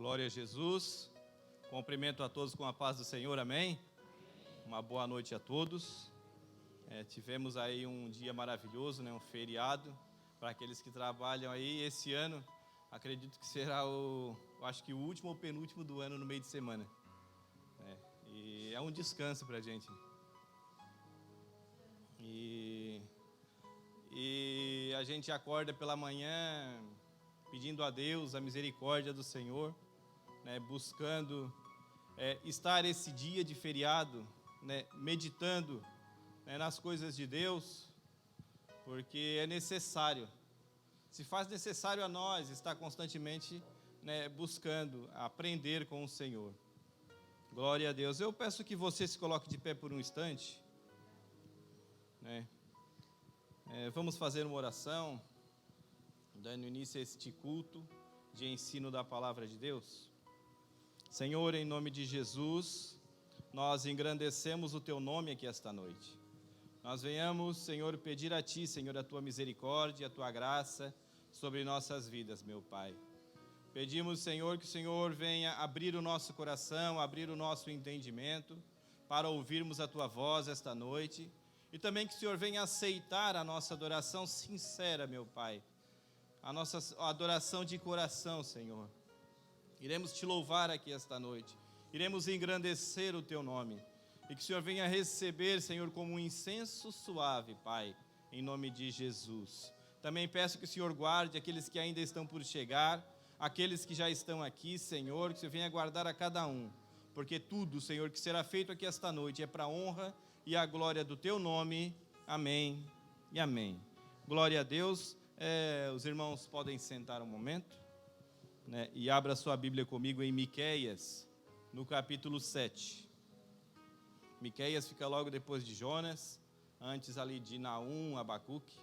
Glória a Jesus. Cumprimento a todos com a paz do Senhor, amém? Uma boa noite a todos. Tivemos aí um dia maravilhoso, um feriado. Para aqueles que trabalham aí, esse ano, acredito que será acho que o último ou penúltimo do ano no meio de semana. E é um descanso para a gente. E a gente acorda pela manhã pedindo a Deus a misericórdia do Senhor, buscando estar esse dia de feriado, meditando nas coisas de Deus, porque é necessário, se faz necessário a nós estar constantemente buscando aprender com o Senhor. Glória a Deus. Eu peço que você se coloque de pé por um instante. Vamos fazer uma oração, dando início a este culto de ensino da palavra de Deus. Senhor, em nome de Jesus, nós engrandecemos o Teu nome aqui esta noite. Nós venhamos, Senhor, pedir a Ti, Senhor, a Tua misericórdia, a Tua graça sobre nossas vidas, meu Pai. Pedimos, Senhor, que o Senhor venha abrir o nosso coração, abrir o nosso entendimento, para ouvirmos a Tua voz esta noite, e também que o Senhor venha aceitar a nossa adoração sincera, meu Pai, a nossa adoração de coração, Senhor. Iremos Te louvar aqui esta noite, iremos engrandecer o Teu nome, e que o Senhor venha receber, Senhor, como um incenso suave, Pai, em nome de Jesus. Também peço que o Senhor guarde aqueles que ainda estão por chegar, aqueles que já estão aqui, Senhor, que o Senhor venha guardar a cada um, porque tudo, Senhor, que será feito aqui esta noite é para a honra e a glória do Teu nome. Amém e amém. Glória a Deus. Os irmãos podem sentar um momento, e abra sua Bíblia comigo em Miqueias, no capítulo 7. Miqueias fica logo depois de Jonas, antes ali de Naum, Abacuque.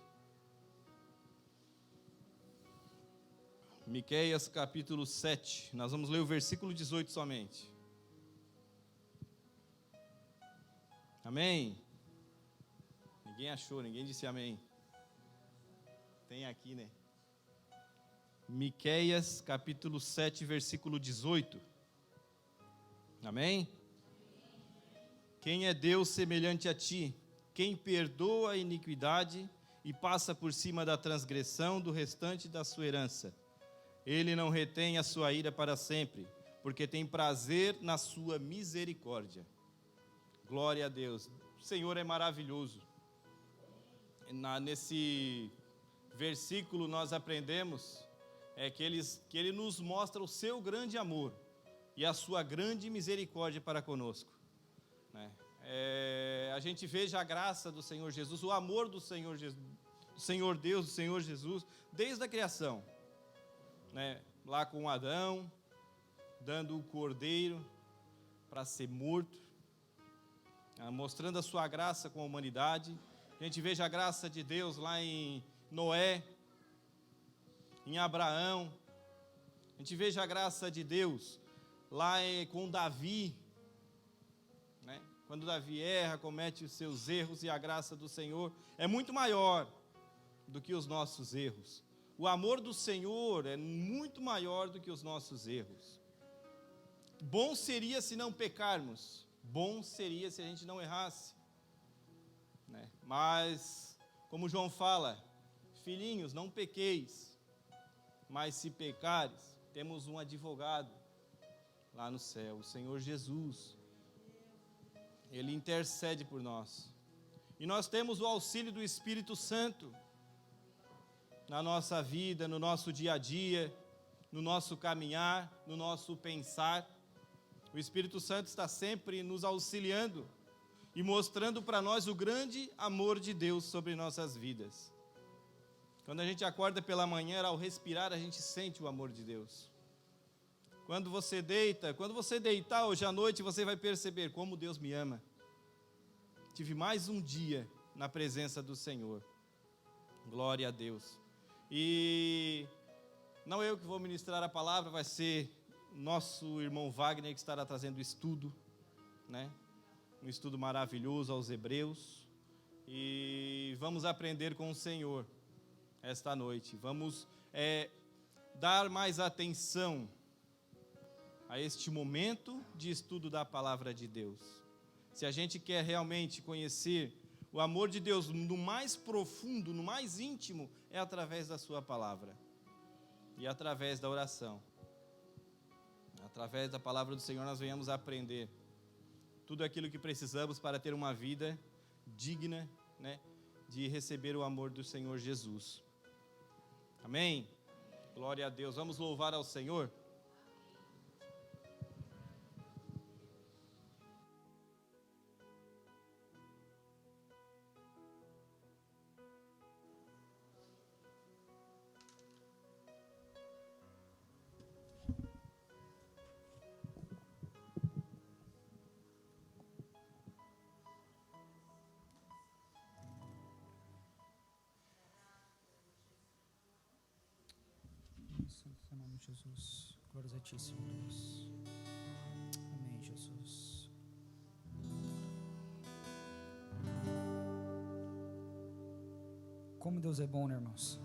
Miqueias capítulo 7, nós vamos ler o versículo 18 somente. Amém? Ninguém achou, ninguém disse amém. Tem aqui, Miqueias capítulo 7, versículo 18. Amém? Quem é Deus semelhante a ti? Quem perdoa a iniquidade e passa por cima da transgressão do restante da sua herança? Ele não retém a sua ira para sempre, porque tem prazer na sua misericórdia. Glória a Deus. O Senhor é maravilhoso. Nesse versículo nós aprendemos que Ele nos mostra o seu grande amor e a sua grande misericórdia para conosco. A gente veja a graça do Senhor Jesus, o amor do Senhor Jesus, do Senhor Deus, do Senhor Jesus, desde a criação. Lá com Adão, dando o cordeiro para ser morto, mostrando a sua graça com a humanidade. A gente veja a graça de Deus lá em Noé, em Abraão. A gente veja a graça de Deus lá com Davi, quando Davi erra, comete os seus erros, e a graça do Senhor é muito maior do que os nossos erros. O amor do Senhor é muito maior do que os nossos erros. Bom seria se não pecarmos, bom seria se a gente não errasse. Mas, como João fala, filhinhos, não pequeis, mas se pecares, temos um advogado lá no céu, o Senhor Jesus. Ele intercede por nós. E nós temos o auxílio do Espírito Santo na nossa vida, no nosso dia a dia, no nosso caminhar, no nosso pensar. O Espírito Santo está sempre nos auxiliando e mostrando para nós o grande amor de Deus sobre nossas vidas. Quando a gente acorda pela manhã, ao respirar, a gente sente o amor de Deus. Quando você deitar hoje à noite, você vai perceber como Deus me ama. Tive mais um dia na presença do Senhor. Glória a Deus. E não eu que vou ministrar a palavra, vai ser nosso irmão Wagner que estará trazendo o estudo, um estudo maravilhoso aos Hebreus. E vamos aprender com o Senhor esta noite. Vamos dar mais atenção a este momento de estudo da palavra de Deus. Se a gente quer realmente conhecer o amor de Deus no mais profundo, no mais íntimo, é através da sua palavra e através da oração. Através da palavra do Senhor nós venhamos aprender tudo aquilo que precisamos para ter uma vida digna, né, de receber o amor do Senhor Jesus. Amém? Glória a Deus. Vamos louvar ao Senhor. Em nome de Jesus, glórias a Ti, Senhor Deus. Amém, Jesus. Como Deus é bom, né, irmãos?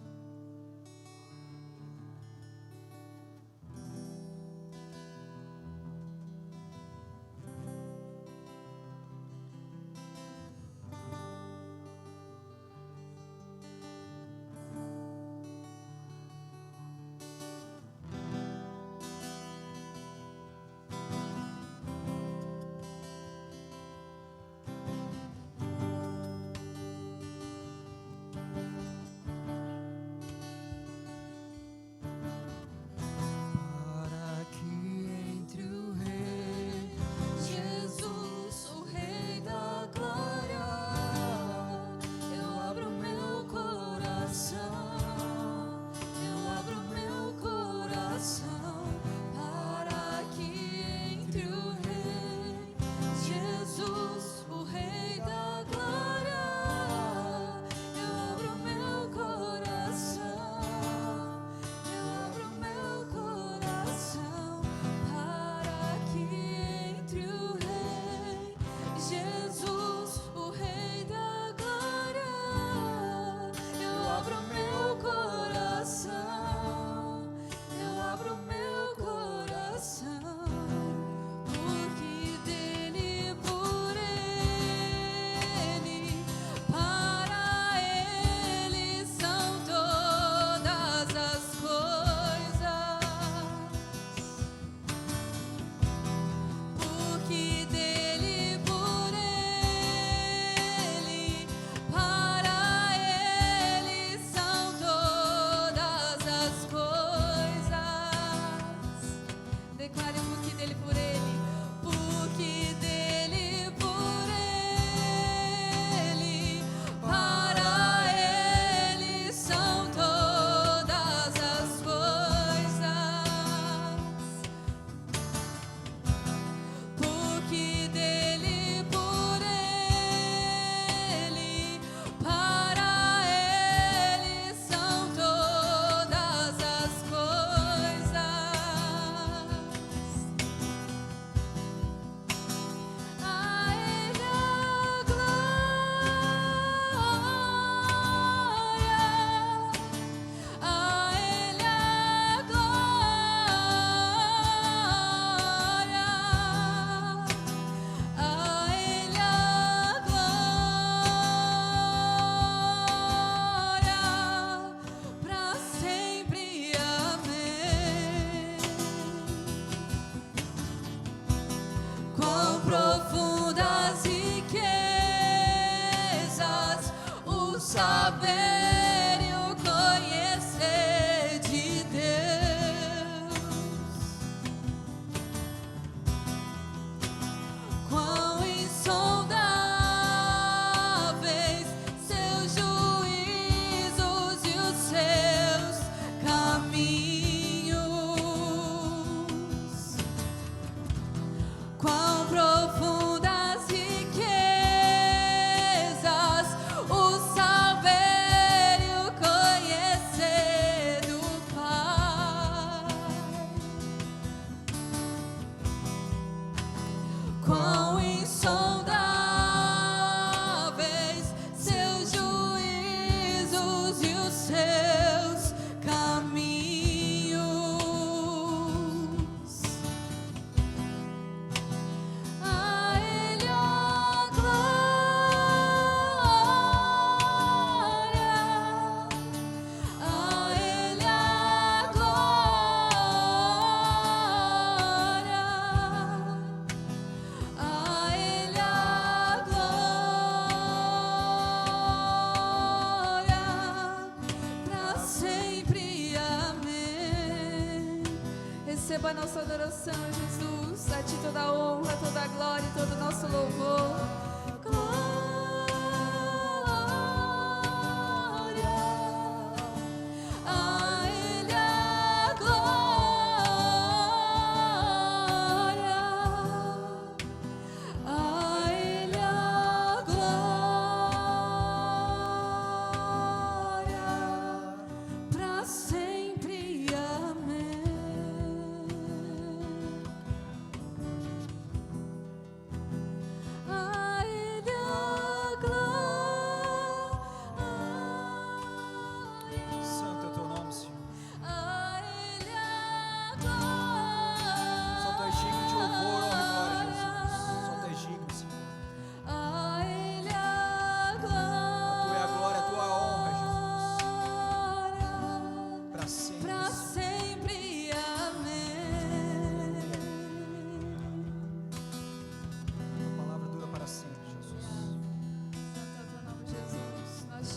Receba a nossa adoração, Jesus. A Ti toda a honra, toda a glória e todo o nosso louvor.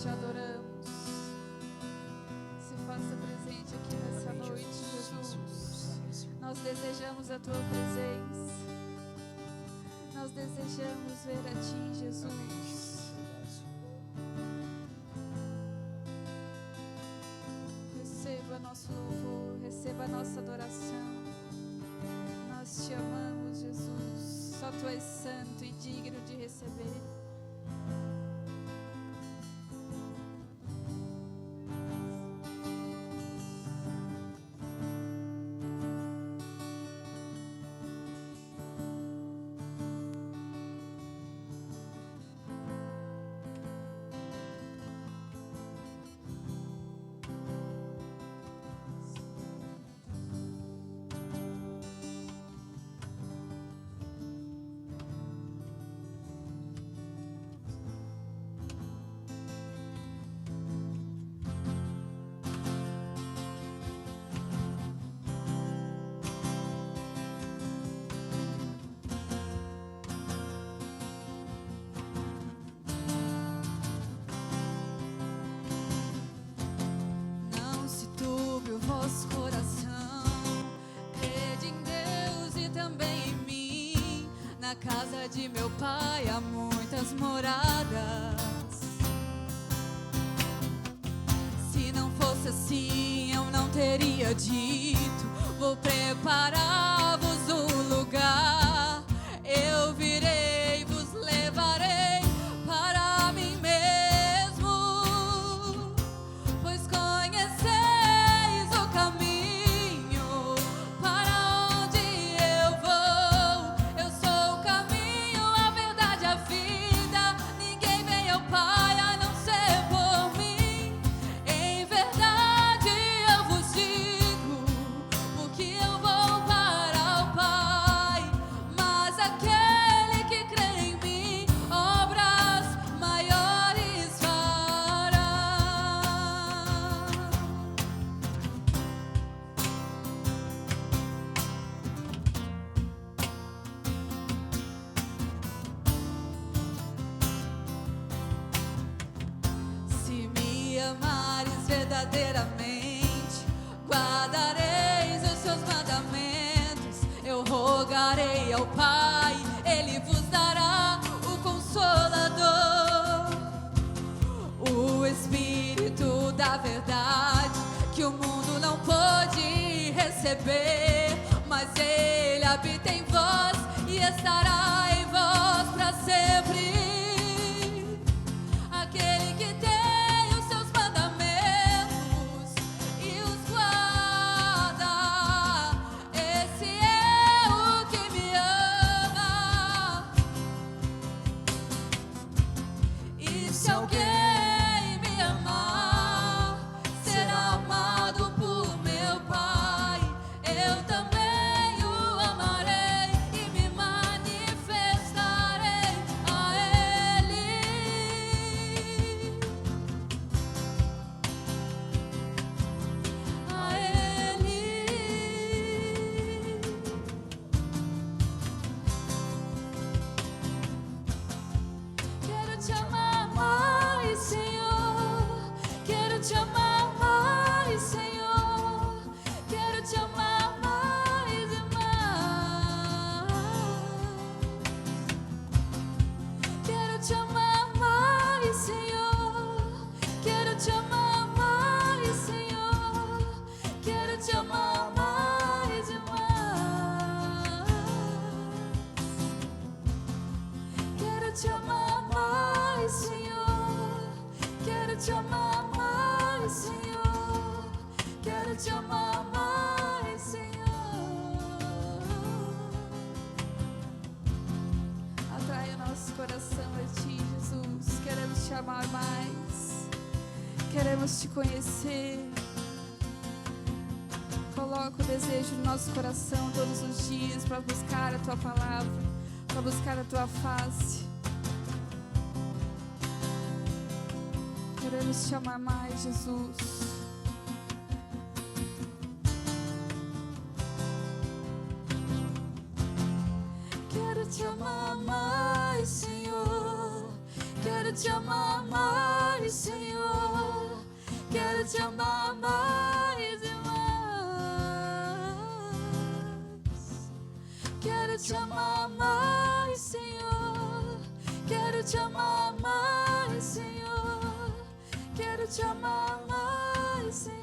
Te adoramos. Se faça presente aqui nessa noite, Jesus. Nós desejamos a Tua presença. Nós desejamos ver a Ti, Jesus. Receba nosso louvor, receba a nossa adoração. Nós Te amamos, Jesus. Só Tu és santo e digno de receber. Vosso coração, crede em Deus e também em mim. Na casa de meu Pai há muitas moradas. Se não fosse assim, eu não teria dito: vou preparar-vos um lugar. Eu virei, vos levarei para mim mesmo, pois conheceis caminho para onde eu vou. Eu sou o caminho, a verdade, a vida. Ninguém vem ao Pai a não ser por mim. Em verdade eu vos digo, porque eu vou para o Pai. Mas aquele que crê em mim, obras maiores fará. Se me amares verdadeiramente, guardareis os seus mandamentos. Eu rogarei ao Pai, Ele vos dará o Consolador, o Espírito da verdade, que o mundo não pôde receber, mas Ele habita em vós e estará em vós para sempre. Aquele que tem os seus mandamentos e os guarda, esse é o que me ama. E se alguém me amar, será amado por meu Pai. Eu também o amarei mais, Senhor. Quero te amar mais, Senhor. Atrai o nosso coração a Ti, Jesus. Queremos te amar mais. Queremos te conhecer. Coloca o desejo no nosso coração todos os dias para buscar a Tua palavra, para buscar a Tua face. Queremos te amar mais, Jesus. Quero te amar mais, Senhor. Quero te amar mais, Senhor. Quero te amar mais e mais. Quero te amar mais, Senhor. Quero te amar mais, Senhor. Quero te amar mais, Senhor.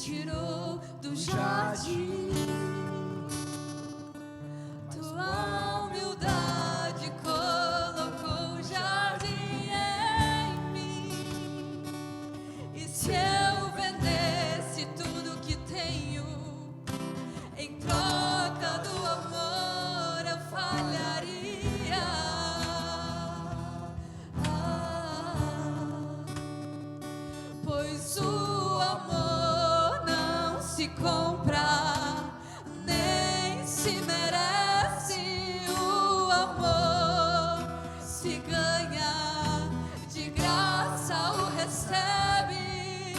Tirou do jardim, tua humildade colocou o jardim em mim. E se eu vendesse tudo que tenho em troca do amor, eu falharia. Pois o amor não se compra, nem se merece. O amor se ganha, de graça o recebe.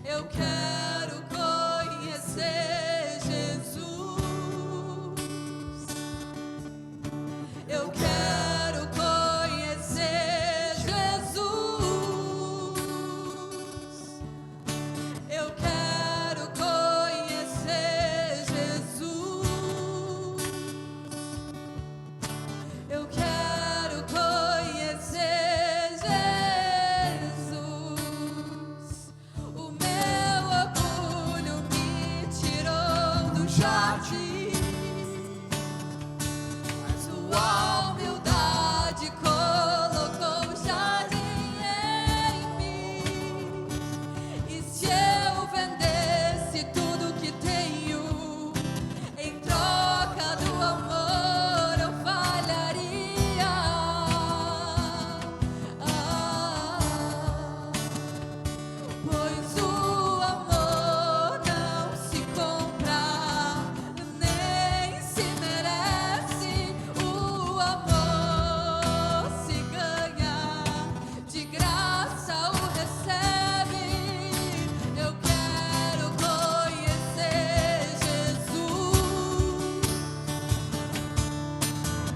Eu quero conhecer Jesus. Eu quero conhecer Jesus. Eu quero conhecer Jesus. Eu quero conhecer Jesus. O meu orgulho me tirou do jardim. Sua humildade colocou o jardim em mim. E se eu vendesse tudo que tenho em troca do amor, eu falharia. Pois o amor não se compra, nem se merece. O amor se ganha, de graça o recebe. Eu quero conhecer Jesus.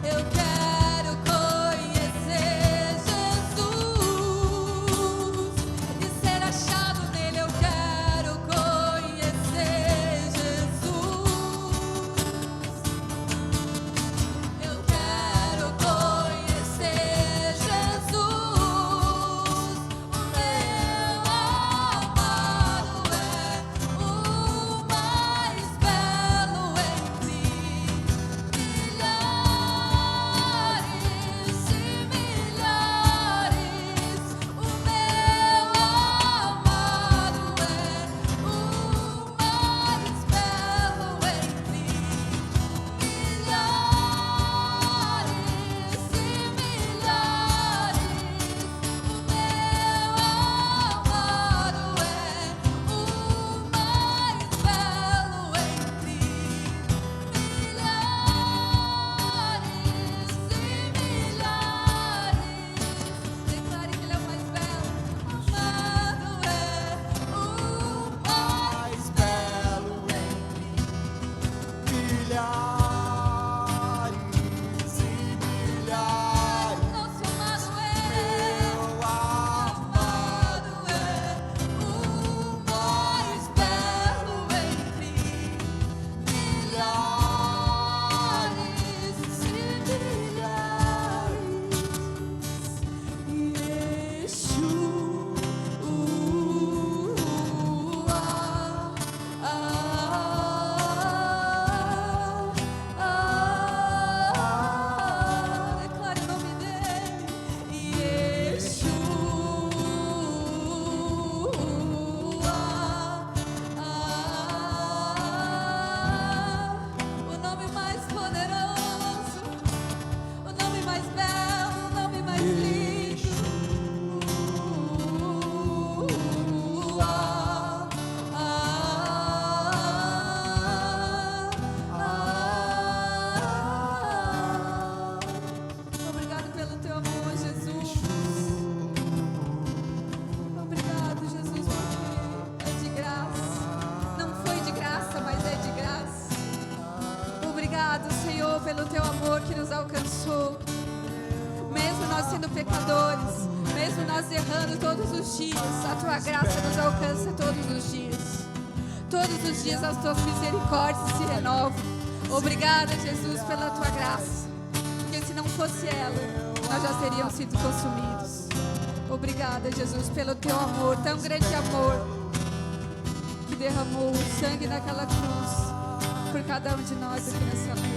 Eu quero conhecer Jesus e ser achado nele. Eu quero conhecer Jesus. pelo teu amor que nos alcançou. Mesmo nós sendo pecadores, mesmo nós errando todos os dias, a tua graça nos alcança todos os dias. Todos os dias as tuas misericórdias se renovam. Obrigada, Jesus, pela tua graça. Porque se não fosse ela, nós já teríamos sido consumidos. Obrigada, Jesus, pelo teu amor, tão grande amor, que derramou o sangue naquela cruz por cada um de nós aqui nessa noite.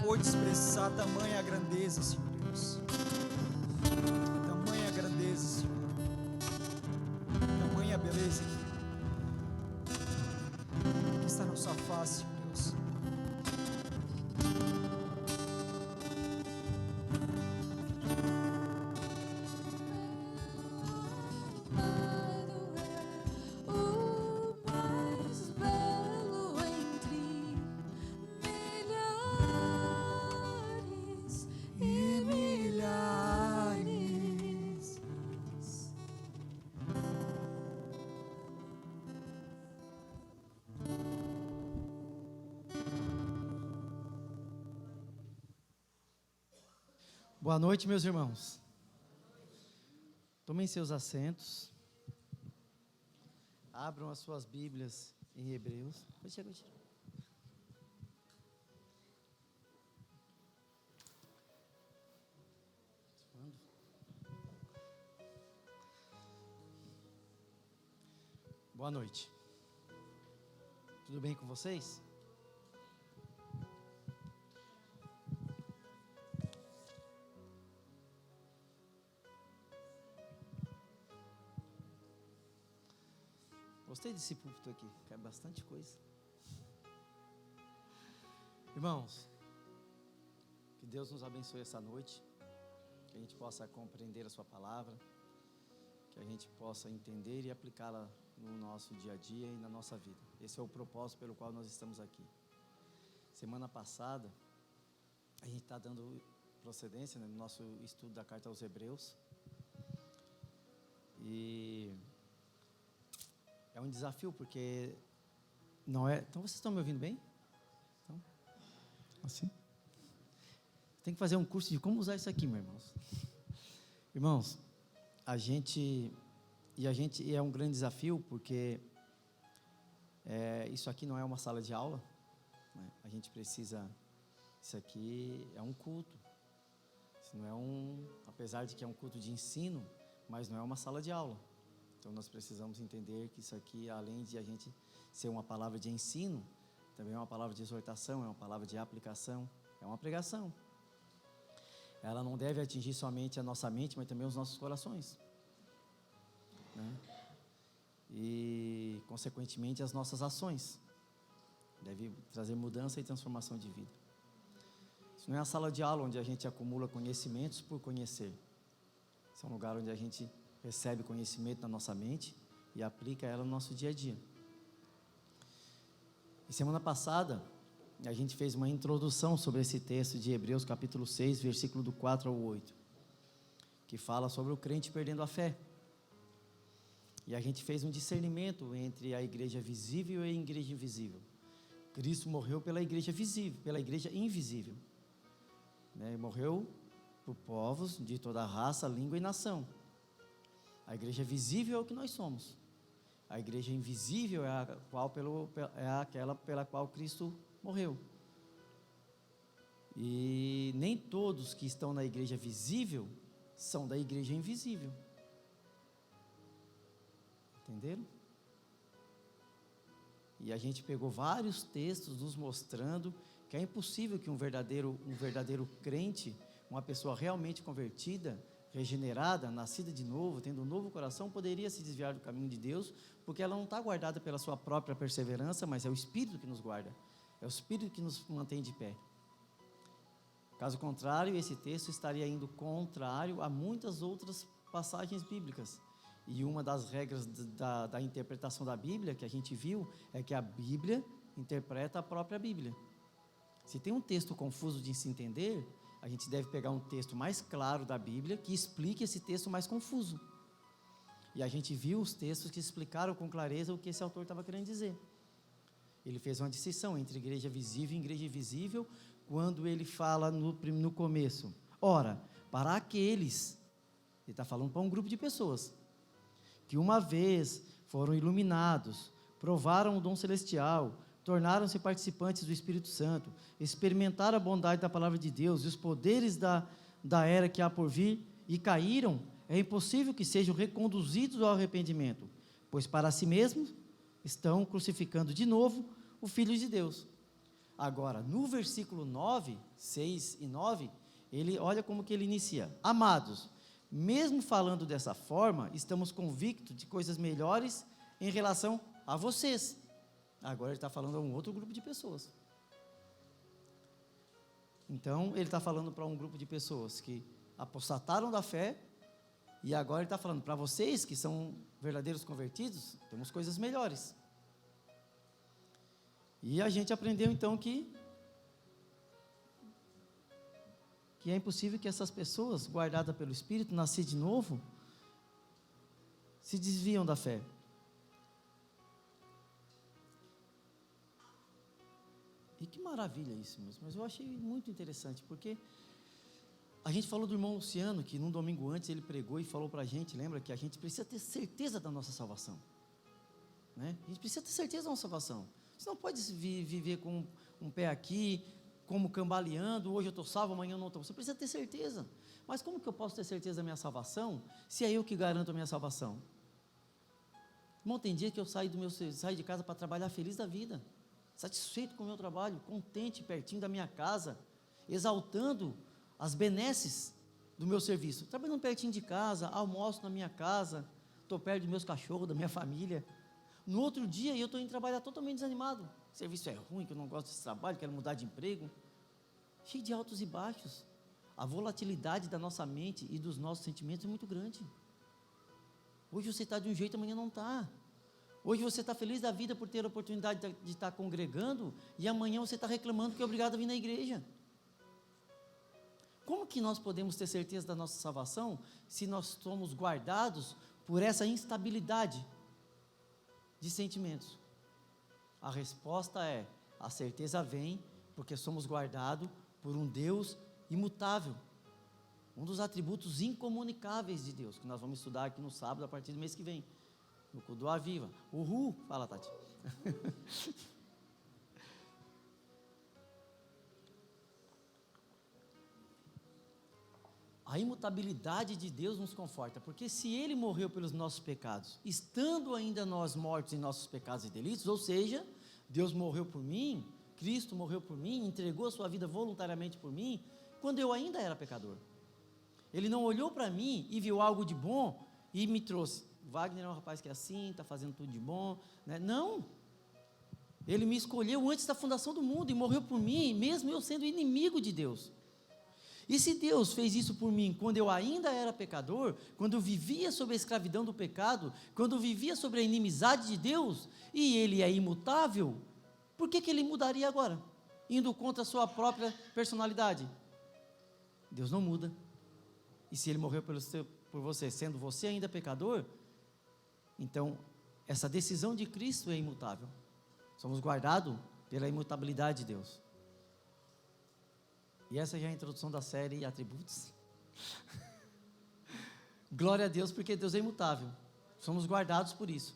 Pôde expressar tamanha grandeza, Senhor Deus. Tamanha grandeza, Senhor. Tamanha beleza que está na sua face, Senhor Deus. Boa noite, meus irmãos. Tomem seus assentos. Abram as suas Bíblias em Hebreus. Pode chegar. Boa noite. Tudo bem com vocês? Gostei desse púlpito aqui, cabe bastante coisa. Irmãos, que Deus nos abençoe essa noite, que a gente possa compreender a sua palavra, que a gente possa entender e aplicá-la no nosso dia a dia e na nossa vida. Esse é o propósito pelo qual nós estamos aqui. Semana passada, a gente está dando procedência, né, no nosso estudo da carta aos Hebreus, e é um desafio, porque não é... Então, vocês estão me ouvindo bem? Então, assim? Tem que fazer um curso de como usar isso aqui, meus irmãos. Irmãos, é um grande desafio, porque isso aqui não é uma sala de aula, né? A gente precisa... Isso aqui é um culto. Isso não é apesar de que é um culto de ensino, mas não é uma sala de aula. Então nós precisamos entender que isso aqui, além de a gente ser uma palavra de ensino, também é uma palavra de exortação, é uma palavra de aplicação, é uma pregação. Ela não deve atingir somente a nossa mente, mas também os nossos corações, né? E, consequentemente, as nossas ações. Deve trazer mudança e transformação de vida. Isso não é a sala de aula onde a gente acumula conhecimentos por conhecer. Isso é um lugar onde a gente recebe conhecimento na nossa mente e aplica ela no nosso dia a dia. E semana passada, A gente fez uma introdução sobre esse texto de Hebreus capítulo 6, versículo do 4 ao 8, que fala sobre o crente perdendo a fé. E a gente fez um discernimento entre a igreja visível e a igreja invisível. Cristo morreu pela igreja visível, pela igreja invisível, né? Morreu por povos de toda raça, língua e nação. A igreja visível é o que nós somos. A igreja invisível é aquela pela qual Cristo morreu. E nem todos que estão na igreja visível são da igreja invisível. Entenderam? E a gente pegou vários textos nos mostrando que é impossível que um verdadeiro crente, uma pessoa realmente convertida, regenerada, nascida de novo, tendo um novo coração, poderia se desviar do caminho de Deus, porque ela não está guardada pela sua própria perseverança, mas é o Espírito que nos guarda, é o Espírito que nos mantém de pé. Caso contrário, esse texto estaria indo contrário a muitas outras passagens bíblicas. E uma das regras da interpretação da Bíblia que a gente viu é que a Bíblia interpreta a própria Bíblia. Se tem um texto confuso de se entender, a gente deve pegar um texto mais claro da Bíblia que explique esse texto mais confuso. E a gente viu os textos que explicaram com clareza o que esse autor estava querendo dizer. Ele fez uma distinção entre igreja visível e igreja invisível, quando ele fala no começo: ora, para aqueles, ele está falando para um grupo de pessoas, que uma vez foram iluminados, provaram o dom celestial, tornaram-se participantes do Espírito Santo, experimentaram a bondade da palavra de Deus e os poderes da era que há por vir, e caíram, é impossível que sejam reconduzidos ao arrependimento, pois para si mesmos estão crucificando de novo o Filho de Deus. Agora, no versículo 9, 6 e 9, olha como que ele inicia: amados, mesmo falando dessa forma, estamos convictos de coisas melhores em relação a vocês. Agora ele está falando a um outro grupo de pessoas. Então, ele está falando para um grupo de pessoas que apostataram da fé, e agora ele está falando para vocês que são verdadeiros convertidos, temos coisas melhores. E a gente aprendeu então que é impossível que essas pessoas, guardadas pelo Espírito, nascidas de novo, se desviam da fé. E que maravilha isso, meus. Mas eu achei muito interessante, porque a gente falou do irmão Luciano, que num domingo antes ele pregou e falou para a gente, lembra, que a gente precisa ter certeza da nossa salvação, né? A gente precisa ter certeza da nossa salvação. Você não pode viver com um pé aqui, como cambaleando: hoje eu estou salvo, amanhã eu não estou. Você precisa ter certeza. Mas como que eu posso ter certeza da minha salvação, se é eu que garanto a minha salvação? Irmão, tem dia que eu saio de casa para trabalhar feliz da vida, satisfeito com o meu trabalho, contente, pertinho da minha casa, exaltando as benesses do meu serviço, trabalhando pertinho de casa, almoço na minha casa, estou perto dos meus cachorros, da minha família. No outro dia eu estou indo trabalhar totalmente desanimado, o serviço é ruim, que eu não gosto desse trabalho, quero mudar de emprego, cheio de altos e baixos. A volatilidade da nossa mente e dos nossos sentimentos é muito grande. Hoje você está de um jeito, amanhã não está. Hoje você está feliz da vida por ter a oportunidade de estar congregando, e amanhã você está reclamando que é obrigado a vir na igreja. Como que nós podemos ter certeza da nossa salvação se nós somos guardados por essa instabilidade de sentimentos? A resposta é: a certeza vem porque somos guardados por um Deus imutável, um dos atributos incomunicáveis de Deus, que nós vamos estudar aqui no sábado, a partir do mês que vem, no culto do Aviva. Uhul! Fala, Tati. A imutabilidade de Deus nos conforta, porque se Ele morreu pelos nossos pecados, estando ainda nós mortos em nossos pecados e delitos, ou seja, Deus morreu por mim, Cristo morreu por mim, entregou a sua vida voluntariamente por mim, quando eu ainda era pecador. Ele não olhou para mim e viu algo de bom e me trouxe. Wagner é um rapaz que é assim, está fazendo tudo de bom, né? Não, Ele me escolheu antes da fundação do mundo e morreu por mim, mesmo eu sendo inimigo de Deus. E se Deus fez isso por mim quando eu ainda era pecador, quando eu vivia sob a escravidão do pecado, quando eu vivia sobre a inimizade de Deus, e Ele é imutável, por que Ele mudaria agora? indo contra a sua própria personalidade. Deus não muda. E se Ele morreu por você, sendo você ainda pecador, então essa decisão de Cristo é imutável. Somos guardados pela imutabilidade de Deus. E essa já é a introdução da série Atributos. Glória a Deus, porque Deus é imutável. Somos guardados por isso.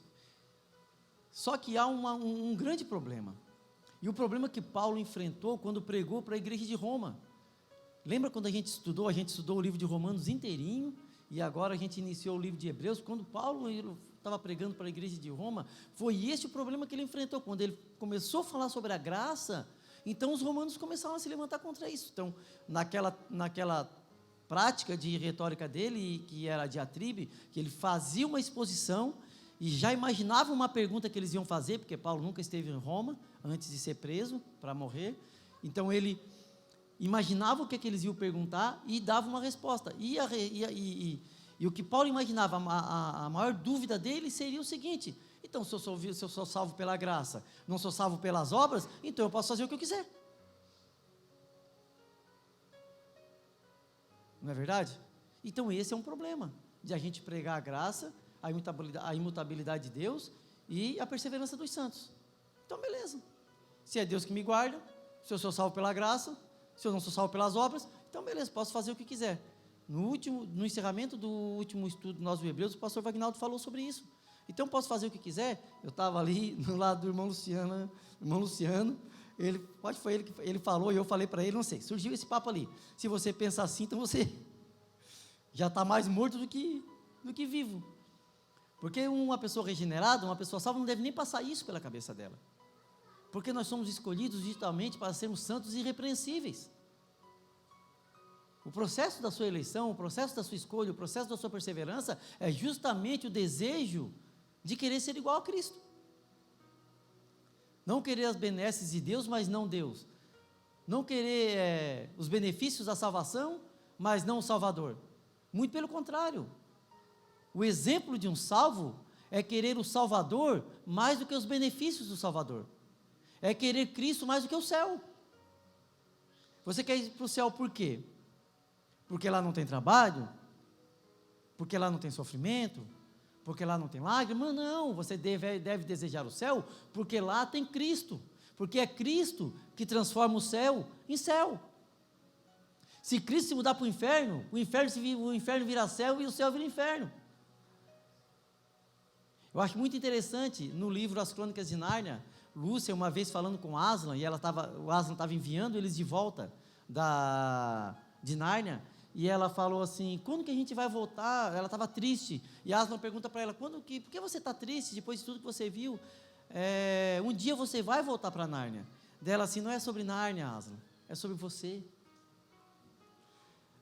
Só que há um grande problema. E o problema que Paulo enfrentou quando pregou para a igreja de Roma. Lembra quando a gente estudou o livro de Romanos inteirinho, e agora a gente iniciou o livro de Hebreus? Quando Paulo estava pregando para a igreja de Roma, foi esse o problema que ele enfrentou. Quando ele começou a falar sobre a graça, então os romanos começaram a se levantar contra isso. Então, naquela prática de retórica dele, que era a diatribe, que ele fazia uma exposição e já imaginava uma pergunta que eles iam fazer, porque Paulo nunca esteve em Roma antes de ser preso para morrer. Então ele imaginava o que eles iam perguntar e dava uma resposta. E o que Paulo imaginava, a maior dúvida dele seria o seguinte: então, se eu sou salvo pela graça, não sou salvo pelas obras, então eu posso fazer o que eu quiser. Não é verdade? Então esse é um problema, de a gente pregar a graça, a imutabilidade de Deus e a perseverança dos santos. Então beleza, se é Deus que me guarda, se eu sou salvo pela graça, se eu não sou salvo pelas obras, então beleza, posso fazer o que quiser. No encerramento do último estudo nós do Hebreus, o pastor Wagnaldo falou sobre isso. Então posso fazer o que quiser. Eu estava ali no lado do irmão Luciano, foi ele que ele falou, e eu falei para ele, não sei, surgiu esse papo ali: se você pensa assim, então você já está mais morto do que vivo, porque uma pessoa regenerada, uma pessoa salva, não deve nem passar isso pela cabeça dela, porque nós somos escolhidos digitalmente para sermos santos e irrepreensíveis. O processo da sua eleição, o processo da sua escolha, o processo da sua perseverança é justamente o desejo de querer ser igual a Cristo. Não querer as benesses de Deus, mas não Deus. Não querer os benefícios da salvação, mas não o Salvador. Muito pelo contrário. O exemplo de um salvo é querer o Salvador mais do que os benefícios do Salvador. É querer Cristo mais do que o céu. Você quer ir para o céu por quê? Porque lá não tem trabalho? Porque lá não tem sofrimento? Porque lá não tem lágrima? Não, você deve desejar o céu, porque lá tem Cristo, porque é Cristo que transforma o céu em céu. Se Cristo se mudar para o inferno vira céu e o céu vira inferno. Eu acho muito interessante, no livro As Crônicas de Nárnia, Lúcia, uma vez falando com Aslan, e o Aslan estava enviando eles de volta de Nárnia, e ela falou assim: quando que a gente vai voltar? Ela estava triste, e Aslan pergunta para ela: por que você está triste depois de tudo que você viu? Um dia você vai voltar para Nárnia. Dela assim: não é sobre Nárnia, Aslan, é sobre você.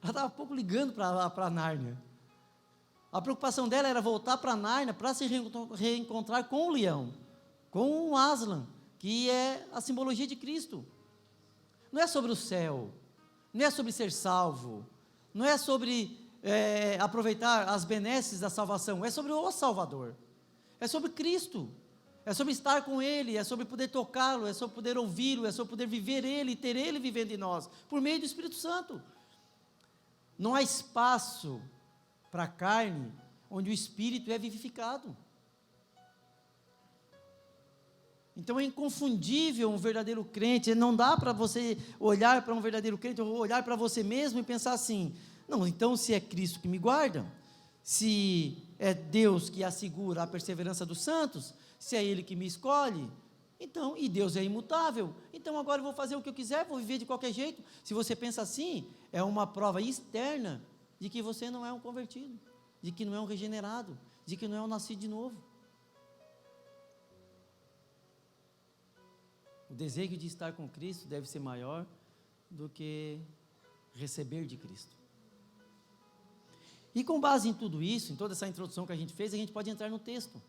Ela estava pouco ligando para Nárnia. A preocupação dela era voltar para Nárnia para se reencontrar com o leão, com o Aslan, que é a simbologia de Cristo. Não é sobre o céu, não é sobre ser salvo, não é sobre aproveitar as benesses da salvação, é sobre o Salvador, é sobre Cristo, é sobre estar com Ele, é sobre poder tocá-lo, é sobre poder ouvi-lo, é sobre poder viver Ele e ter Ele vivendo em nós, por meio do Espírito Santo. Não há espaço para a carne onde o Espírito é vivificado. Então é inconfundível um verdadeiro crente. Não dá para você olhar para um verdadeiro crente, ou olhar para você mesmo e pensar assim: não, então se é Cristo que me guarda, se é Deus que assegura a perseverança dos santos, se é Ele que me escolhe, então, e Deus é imutável, então agora eu vou fazer o que eu quiser, vou viver de qualquer jeito. Se você pensa assim, é uma prova externa de que você não é um convertido, de que não é um regenerado, de que não é um nascido de novo. O desejo de estar com Cristo deve ser maior do que receber de Cristo. E com base em tudo isso, em toda essa introdução que a gente fez, a gente pode entrar no texto.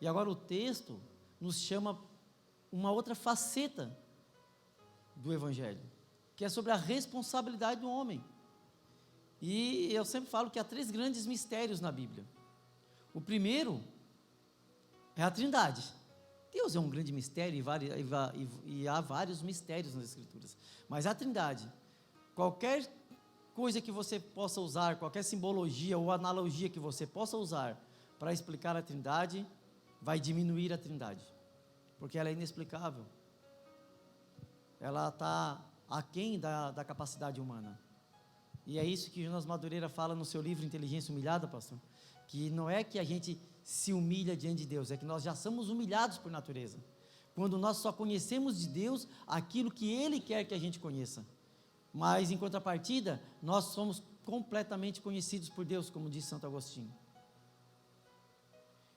E agora o texto nos chama uma outra faceta do Evangelho, que é sobre a responsabilidade do homem. E eu sempre falo que há 3 grandes mistérios na Bíblia. O primeiro é a Trindade, Deus é um grande mistério e há vários mistérios nas Escrituras. Mas a Trindade, qualquer coisa que você possa usar, qualquer simbologia ou analogia que você possa usar para explicar a Trindade, vai diminuir a Trindade, porque ela é inexplicável. Ela está aquém da capacidade humana. E é isso que Jonas Madureira fala no seu livro Inteligência Humilhada, pastor, que não é que a gente se humilha diante de Deus, é que nós já somos humilhados por natureza, quando nós só conhecemos de Deus aquilo que Ele quer que a gente conheça, mas em contrapartida, nós somos completamente conhecidos por Deus, como diz Santo Agostinho.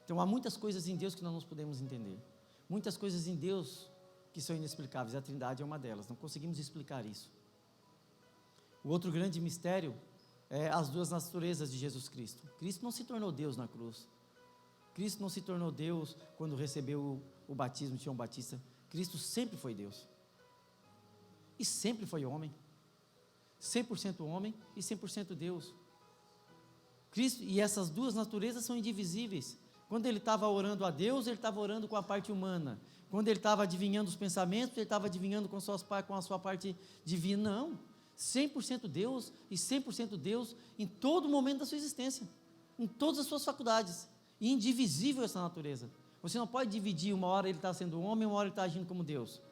Então há muitas coisas em Deus que nós não podemos entender, muitas coisas em Deus que são inexplicáveis, a Trindade é uma delas, não conseguimos explicar isso. O outro grande mistério é as duas naturezas de Jesus Cristo. Cristo não se tornou Deus na cruz, Cristo não se tornou Deus quando recebeu o batismo de João Batista. Cristo sempre foi Deus e sempre foi homem, 100% homem e 100% Deus. Cristo, e essas duas naturezas são indivisíveis. Quando ele estava orando a Deus, ele estava orando com a parte humana. Quando ele estava adivinhando os pensamentos, ele estava adivinhando com a sua parte divina. Não, 100% Deus e 100% Deus em todo momento da sua existência, em todas as suas faculdades. E indivisível essa natureza. Você não pode dividir, uma hora ele está sendo homem, uma hora ele está agindo como Deus.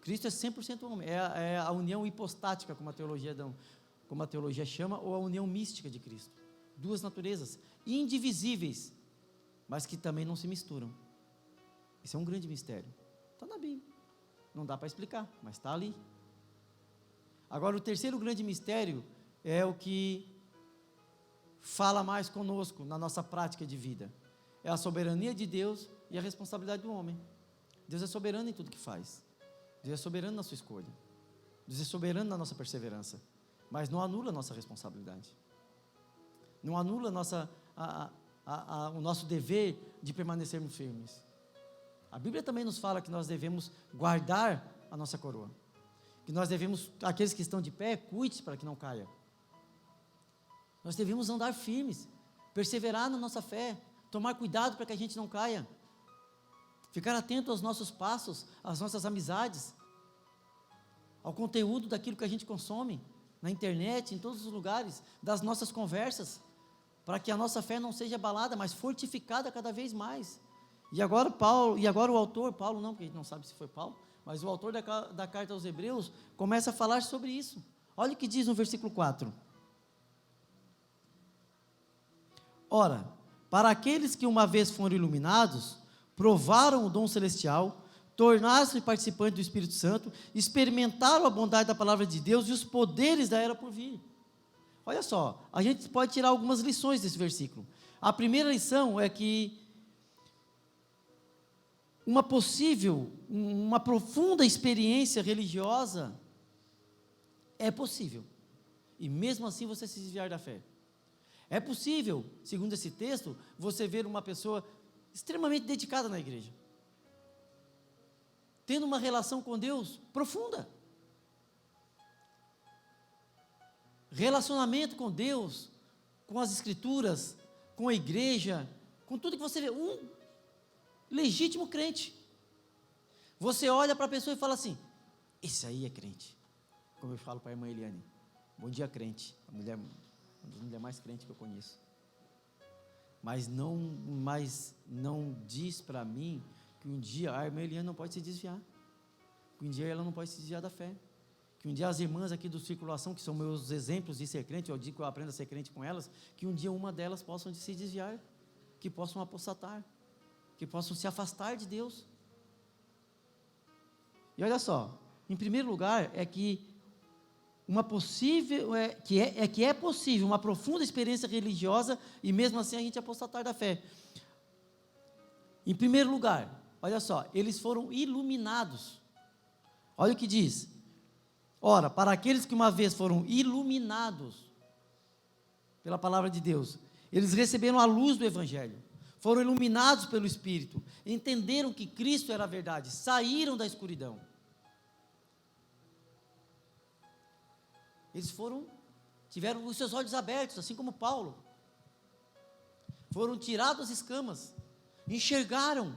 Cristo é 100% homem, é a união hipostática, como a teologia chama, ou a união mística de Cristo. Duas naturezas indivisíveis, mas que também não se misturam. Isso é um grande mistério. Está na Bíblia, não dá para explicar, mas está ali. Agora, o terceiro grande mistério é o que fala mais conosco na nossa prática de vida. É a soberania de Deus e a responsabilidade do homem. Deus é soberano em tudo que faz. Deus é soberano na sua escolha. Deus é soberano na nossa perseverança. Mas não anula a nossa responsabilidade. Não anula o nosso dever de permanecermos firmes. A Bíblia também nos fala que nós devemos guardar a nossa coroa. Que nós devemos, aqueles que estão de pé, cuide para que não caia. Nós devemos andar firmes, perseverar na nossa fé, tomar cuidado para que a gente não caia, ficar atento aos nossos passos, às nossas amizades, ao conteúdo daquilo que a gente consome, na internet, em todos os lugares, das nossas conversas, para que a nossa fé não seja abalada, mas fortificada cada vez mais. E agora o autor, Paulo não, porque a gente não sabe se foi Paulo, mas o autor da carta aos Hebreus começa a falar sobre isso. Olha o que diz no versículo 4. Ora, para aqueles que uma vez foram iluminados, provaram o dom celestial, tornaram-se participantes do Espírito Santo, experimentaram a bondade da palavra de Deus e os poderes da era por vir. Olha só, a gente pode tirar algumas lições desse versículo. A primeira lição é que uma profunda experiência religiosa é possível, e mesmo assim você se desviar da fé. É possível, segundo esse texto, você ver uma pessoa extremamente dedicada na igreja, tendo uma relação com Deus profunda, relacionamento com Deus, com as Escrituras, com a igreja, com tudo que você vê, um legítimo crente. Você olha para a pessoa e fala assim: esse aí é crente. Como eu falo para a irmã Eliane: bom dia, crente. A mulher mais crente que eu conheço. Mas não diz para mim que um dia a irmã Eliane não pode se desviar, que um dia ela não pode se desviar da fé, que um dia as irmãs aqui do Circulação, que são meus exemplos de ser crente, eu digo que eu aprendo a ser crente com elas, que um dia uma delas possam se desviar, que possam apostatar, que possam se afastar de Deus. E olha só, em primeiro lugar, é que é possível uma profunda experiência religiosa e mesmo assim a gente apostatar da fé. Em primeiro lugar, olha só, eles foram iluminados. Olha o que diz: ora, para aqueles que uma vez foram iluminados pela palavra de Deus, eles receberam a luz do Evangelho, foram iluminados pelo Espírito, entenderam que Cristo era a verdade, saíram da escuridão. Eles tiveram os seus olhos abertos, assim como Paulo. Foram tirados as escamas, enxergaram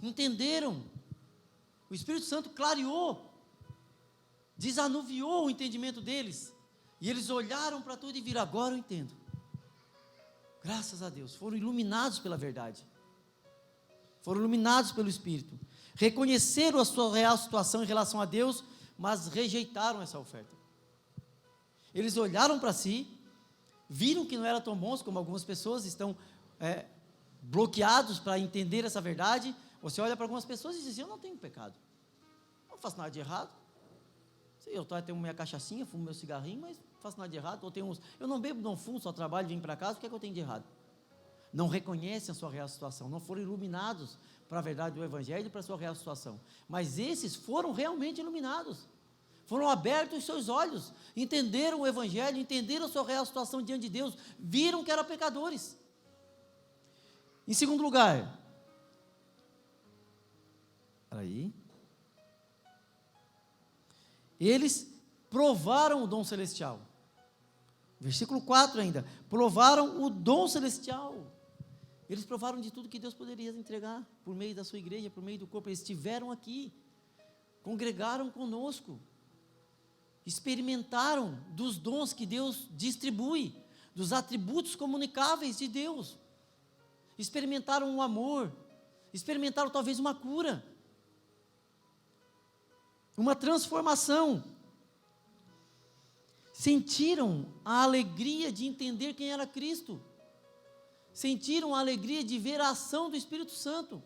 entenderam. O Espírito Santo clareou, desanuviou o entendimento deles. E eles olharam para tudo e viram: agora eu entendo. Graças a Deus, foram iluminados pela verdade. Foram iluminados pelo Espírito. Reconheceram a sua real situação em relação a Deus, mas rejeitaram essa oferta. Eles olharam para si, viram que não era tão bons, como algumas pessoas estão bloqueados para entender essa verdade. Você olha para algumas pessoas e diz assim: eu não tenho pecado, não faço nada de errado. Eu tenho minha cachaçinha, fumo meu cigarrinho, mas não faço nada de errado. Eu não bebo, não fumo, só trabalho, vim para casa, o que é que eu tenho de errado? Não reconhecem a sua real situação, não foram iluminados para a verdade do Evangelho e para a sua real situação. Mas esses foram realmente iluminados, foram abertos os seus olhos, entenderam o Evangelho, entenderam a sua real situação diante de Deus, viram que eram pecadores. Em segundo lugar, eles provaram o dom celestial. Versículo 4 ainda, provaram o dom celestial. Eles provaram de tudo que Deus poderia entregar, por meio da sua igreja, por meio do corpo. Eles estiveram aqui, congregaram conosco, experimentaram dos dons que Deus distribui, dos atributos comunicáveis de Deus, experimentaram o amor, experimentaram talvez uma cura, uma transformação, sentiram a alegria de entender quem era Cristo, sentiram a alegria de ver a ação do Espírito Santo.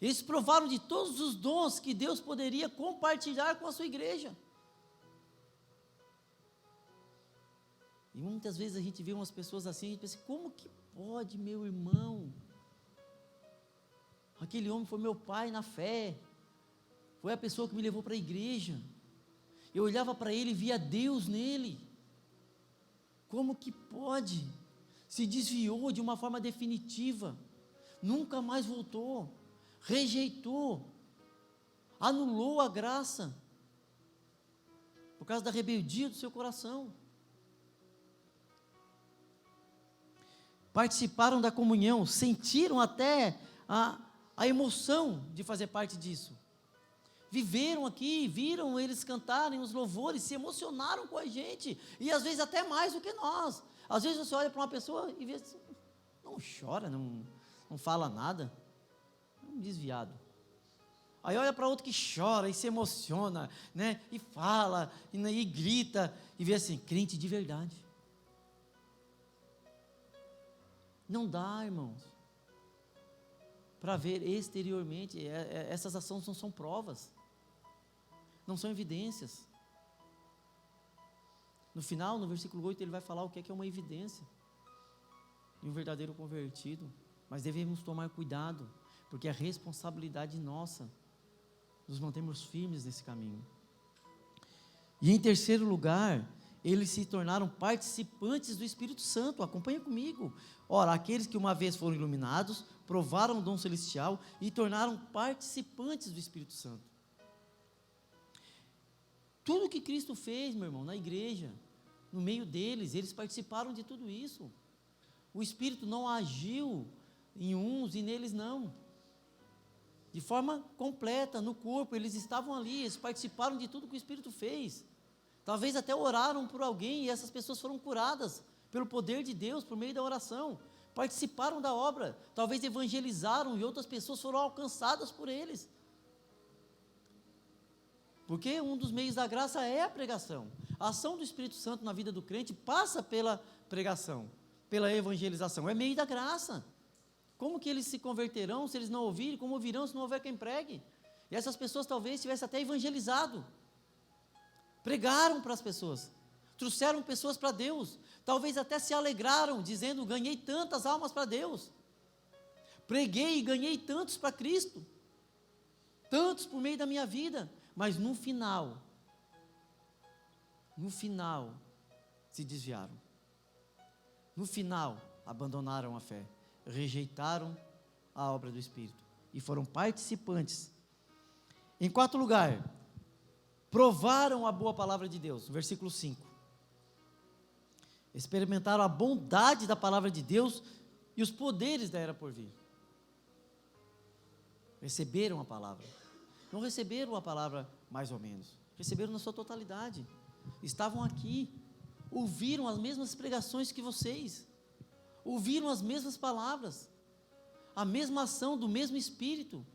Eles provaram de todos os dons que Deus poderia compartilhar com a sua igreja. E muitas vezes a gente vê umas pessoas assim, a gente pensa: como que pode, meu irmão? Aquele homem foi meu pai na fé, foi a pessoa que me levou para a igreja, eu olhava para ele e via Deus nele. Como que pode? Se desviou de uma forma definitiva, nunca mais voltou, rejeitou, anulou a graça, por causa da rebeldia do seu coração. Participaram da comunhão, sentiram até a emoção de fazer parte disso. Viveram aqui, viram eles cantarem os louvores, se emocionaram com a gente, e às vezes até mais do que nós. Às vezes você olha para uma pessoa e vê assim, não chora, não fala nada, é um desviado. Aí olha para outro que chora e se emociona, né, e fala, e grita, e vê assim, crente de verdade. Não dá, irmãos, para ver exteriormente. Essas ações não são provas, não são evidências. No final, no versículo 8, ele vai falar o que é uma evidência de um verdadeiro convertido. Mas devemos tomar cuidado, porque é responsabilidade nossa nos mantermos firmes nesse caminho. E em terceiro lugar, eles se tornaram participantes do Espírito Santo. Acompanha comigo. Ora, aqueles que uma vez foram iluminados, provaram o dom celestial e tornaram participantes do Espírito Santo. Tudo que Cristo fez, meu irmão, na igreja, no meio deles, eles participaram de tudo isso. O Espírito não agiu em uns e neles não. De forma completa, no corpo, eles estavam ali, eles participaram de tudo que o Espírito fez. Talvez até oraram por alguém e essas pessoas foram curadas pelo poder de Deus, por meio da oração. Participaram da obra, talvez evangelizaram e outras pessoas foram alcançadas por eles. Porque um dos meios da graça é a pregação. A ação do Espírito Santo na vida do crente passa pela pregação, pela evangelização, é meio da graça. Como que eles se converterão se eles não ouvirem? Como ouvirão se não houver quem pregue? E essas pessoas talvez tivessem até evangelizado, pregaram para as pessoas, trouxeram pessoas para Deus, talvez até se alegraram, dizendo: ganhei tantas almas para Deus, preguei e ganhei tantos para Cristo, tantos por meio da minha vida. Mas no final, se desviaram. No final, abandonaram a fé, rejeitaram a obra do Espírito e foram participantes. Em quarto lugar, provaram a boa palavra de Deus, versículo 5. Experimentaram a bondade da palavra de Deus e os poderes da era por vir. receberam a palavra. Não receberam a palavra mais ou menos, receberam na sua totalidade. Estavam aqui, ouviram as mesmas pregações que vocês, ouviram as mesmas palavras, a mesma ação do mesmo Espírito.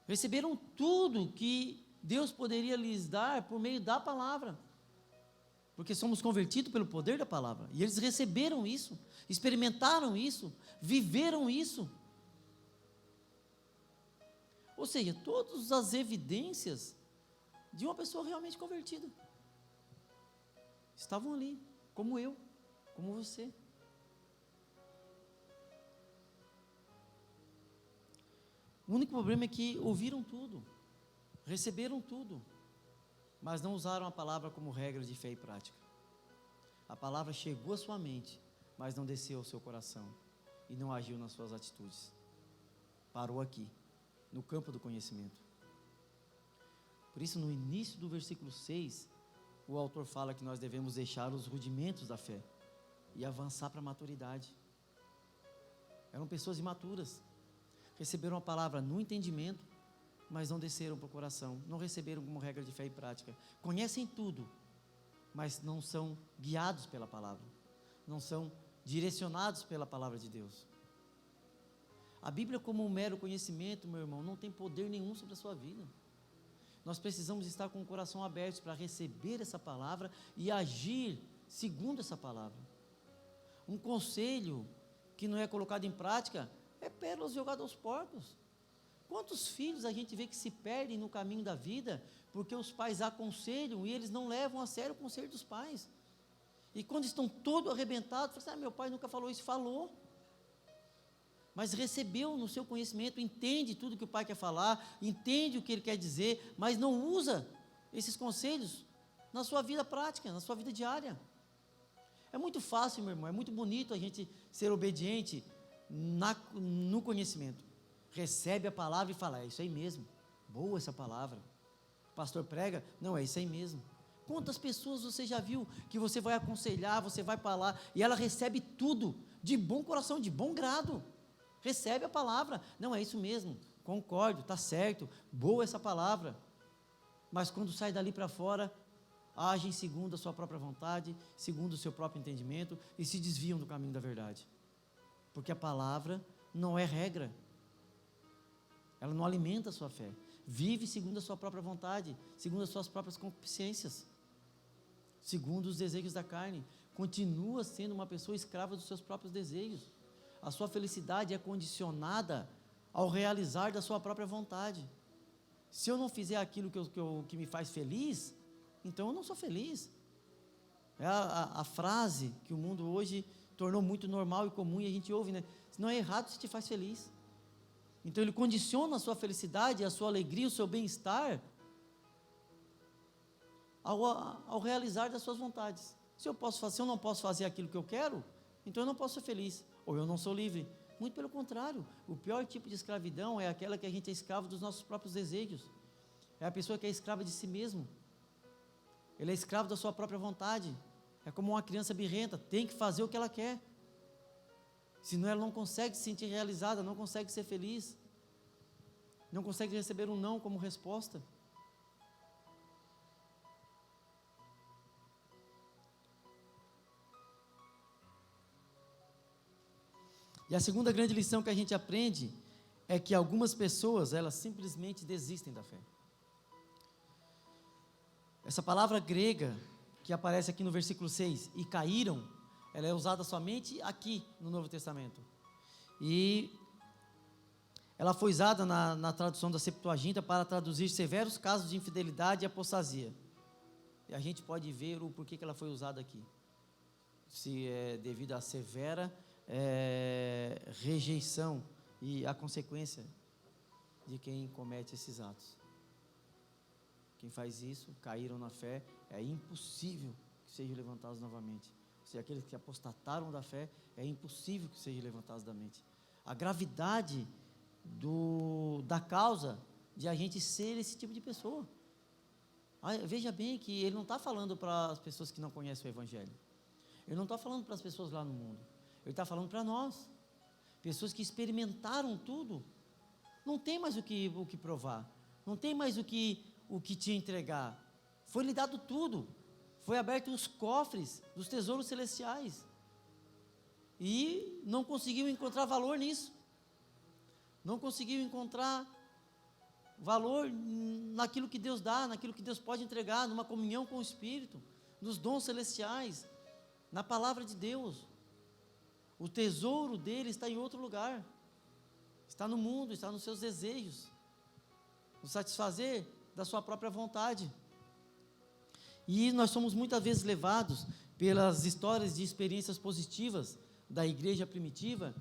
Receberam tudo que Deus poderia lhes dar por meio da palavra, porque somos convertidos pelo poder da palavra, e eles receberam isso, experimentaram isso, viveram isso. Ou seja, todas as evidências de uma pessoa realmente convertida estavam ali, como eu, como você. O único problema é que ouviram tudo, receberam tudo, mas não usaram a palavra como regra de fé e prática. A palavra chegou à sua mente, mas não desceu ao seu coração e não agiu nas suas atitudes. Parou aqui, no campo do conhecimento. Por isso, no início do versículo 6, o autor fala que nós devemos deixar os rudimentos da fé e avançar para a maturidade. Eram pessoas imaturas, receberam a palavra no entendimento, mas não desceram para o coração, não receberam como regra de fé e prática. Conhecem tudo, mas não são guiados pela palavra, não são direcionados pela palavra de Deus. A Bíblia, como um mero conhecimento, meu irmão, não tem poder nenhum sobre a sua vida. Nós precisamos estar com o coração aberto para receber essa palavra e agir segundo essa palavra. Um conselho que não é colocado em prática é pérolas jogadas aos porcos. Quantos filhos a gente vê que se perdem no caminho da vida porque os pais aconselham e eles não levam a sério o conselho dos pais? E quando estão todos arrebentados, falam assim, meu pai nunca falou isso. Falou, mas recebeu no seu conhecimento, entende tudo que o pai quer falar, entende o que ele quer dizer, mas não usa esses conselhos na sua vida prática, na sua vida diária. É muito fácil, meu irmão, é muito bonito a gente ser obediente no conhecimento. Recebe a palavra e fala, é isso aí mesmo, boa essa palavra. O pastor prega, não, é isso aí mesmo. Quantas pessoas você já viu que você vai aconselhar, você vai falar, e ela recebe tudo, de bom coração, de bom grado. Recebe a palavra, não, é isso mesmo, concordo, está certo, boa essa palavra. Mas quando sai dali para fora, agem segundo a sua própria vontade, segundo o seu próprio entendimento, e se desviam do caminho da verdade. Porque a palavra não é regra, ela não alimenta a sua fé, vive segundo a sua própria vontade, segundo as suas próprias concupiscências, segundo os desejos da carne, continua sendo uma pessoa escrava dos seus próprios desejos. A sua felicidade é condicionada ao realizar da sua própria vontade. Se eu não fizer aquilo que me faz feliz, então eu não sou feliz. É a frase que o mundo hoje tornou muito normal e comum, e a gente ouve, né? Não é errado se te faz feliz. Então ele condiciona a sua felicidade, a sua alegria, o seu bem-estar ao realizar das suas vontades. Se eu não posso fazer aquilo que eu quero, então eu não posso ser feliz, ou eu não sou livre. Muito pelo contrário, o pior tipo de escravidão é aquela que a gente é escravo dos nossos próprios desejos. É a pessoa que é escrava de si mesmo. Ele é escravo da sua própria vontade. É como uma criança birrenta, tem que fazer o que ela quer. Senão ela não consegue se sentir realizada, não consegue ser feliz, não consegue receber um não como resposta. E a segunda grande lição que a gente aprende é que algumas pessoas, elas simplesmente desistem da fé. Essa palavra grega que aparece aqui no versículo 6, e caíram, ela é usada somente aqui no Novo Testamento. E ela foi usada na tradução da Septuaginta para traduzir severos casos de infidelidade e apostasia. E a gente pode ver o porquê que ela foi usada aqui. Se é devido à severa rejeição e a consequência de quem comete esses atos. Quem faz isso, caíram na fé, é impossível que sejam levantados novamente. Ou seja, aqueles que apostataram da fé, é impossível que sejam levantados da mente. A gravidade da causa de a gente ser esse tipo de pessoa. Veja bem que ele não está falando para as pessoas que não conhecem o Evangelho. Ele não está falando para as pessoas lá no mundo. Ele está falando para nós. Pessoas que experimentaram tudo Não tem mais o que provar. Não tem mais o que te entregar. Foi lhe dado tudo. Foi aberto os cofres dos tesouros celestiais. E não conseguiu encontrar valor nisso. Não conseguiu encontrar valor naquilo que Deus dá, naquilo que Deus pode entregar, numa comunhão com o Espírito, nos dons celestiais, na palavra de Deus. O tesouro dele está em outro lugar. Está no mundo, está nos seus desejos. No satisfazer da sua própria vontade. E nós somos muitas vezes levados pelas histórias de experiências positivas da igreja primitiva,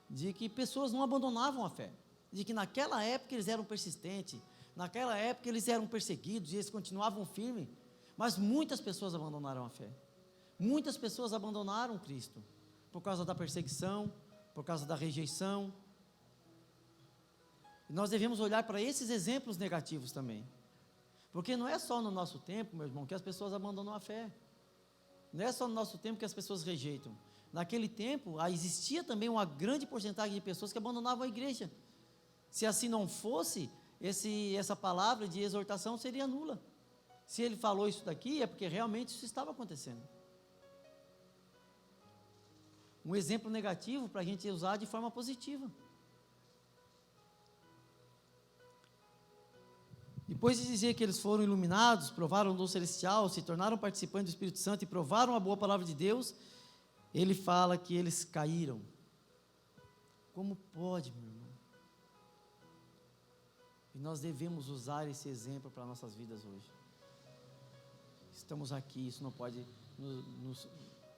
de que pessoas não abandonavam a fé, de que naquela época eles eram persistentes, naquela época eles eram perseguidos e eles continuavam firmes, mas muitas pessoas abandonaram a fé, muitas pessoas abandonaram Cristo, por causa da perseguição, por causa da rejeição. E nós devemos olhar para esses exemplos negativos também, porque não é só no nosso tempo, meu irmão, que as pessoas abandonam a fé, não é só no nosso tempo que as pessoas rejeitam. Naquele tempo, existia também uma grande porcentagem de pessoas que abandonavam a igreja. Se assim não fosse, essa palavra de exortação seria nula. Se ele falou isso daqui, é porque realmente isso estava acontecendo. Um exemplo negativo para a gente usar de forma positiva. Depois de dizer que eles foram iluminados, provaram o dom celestial, se tornaram participantes do Espírito Santo e provaram a boa palavra de Deus, ele fala que eles caíram. Como pode, meu irmão? E nós devemos usar esse exemplo para nossas vidas hoje. Estamos aqui, isso não pode nos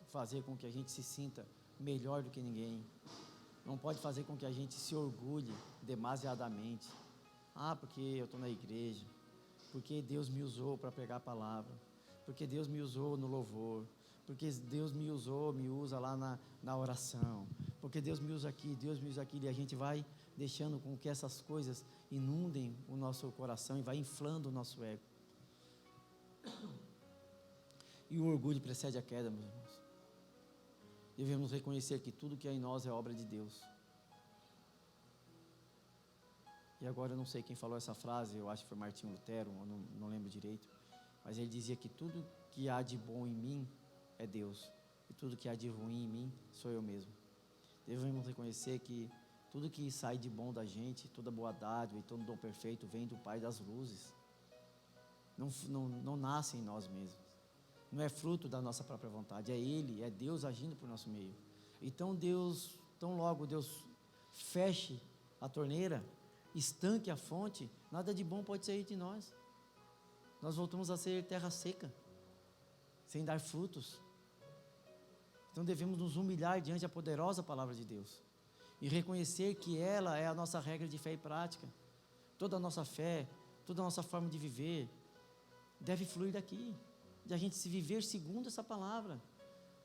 fazer com que a gente se sinta melhor do que ninguém. Não pode fazer com que a gente se orgulhe demasiadamente. Porque eu estou na igreja, porque Deus me usou para pregar a palavra, porque Deus me usou no louvor, porque Deus me usa lá na oração, porque Deus me usa aqui, Deus me usa aquilo, e a gente vai deixando com que essas coisas inundem o nosso coração e vai inflando o nosso ego. E o orgulho precede a queda, meus irmãos. Devemos reconhecer que tudo que há em nós é obra de Deus. E agora eu não sei quem falou essa frase, eu acho que foi Martinho Lutero, eu não lembro direito, mas ele dizia que tudo que há de bom em mim é Deus, e tudo que há de ruim em mim sou eu mesmo. Devemos reconhecer que tudo que sai de bom da gente, toda boa dádiva e todo dom perfeito vem do Pai das luzes. Não nasce em nós mesmos, não é fruto da nossa própria vontade, é Ele, é Deus agindo por nosso meio. Então tão logo Deus feche a torneira, estanque a fonte, nada de bom pode sair de nós. Nós voltamos a ser terra seca, sem dar frutos. Então devemos nos humilhar diante da poderosa palavra de Deus e reconhecer que ela é a nossa regra de fé e prática. Toda a nossa fé, toda a nossa forma de viver deve fluir daqui, de a gente se viver segundo essa palavra.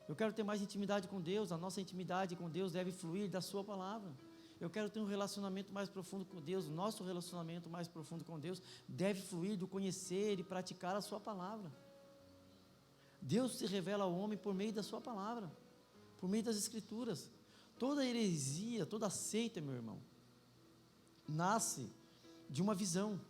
Eu quero ter mais intimidade com Deus, a nossa intimidade com Deus deve fluir da sua palavra. Eu quero ter um relacionamento mais profundo com Deus, o nosso relacionamento mais profundo com Deus deve fluir do conhecer e praticar a sua palavra. Deus se revela ao homem por meio da sua palavra, por meio das escrituras. Toda heresia, toda seita, meu irmão, nasce de uma visão,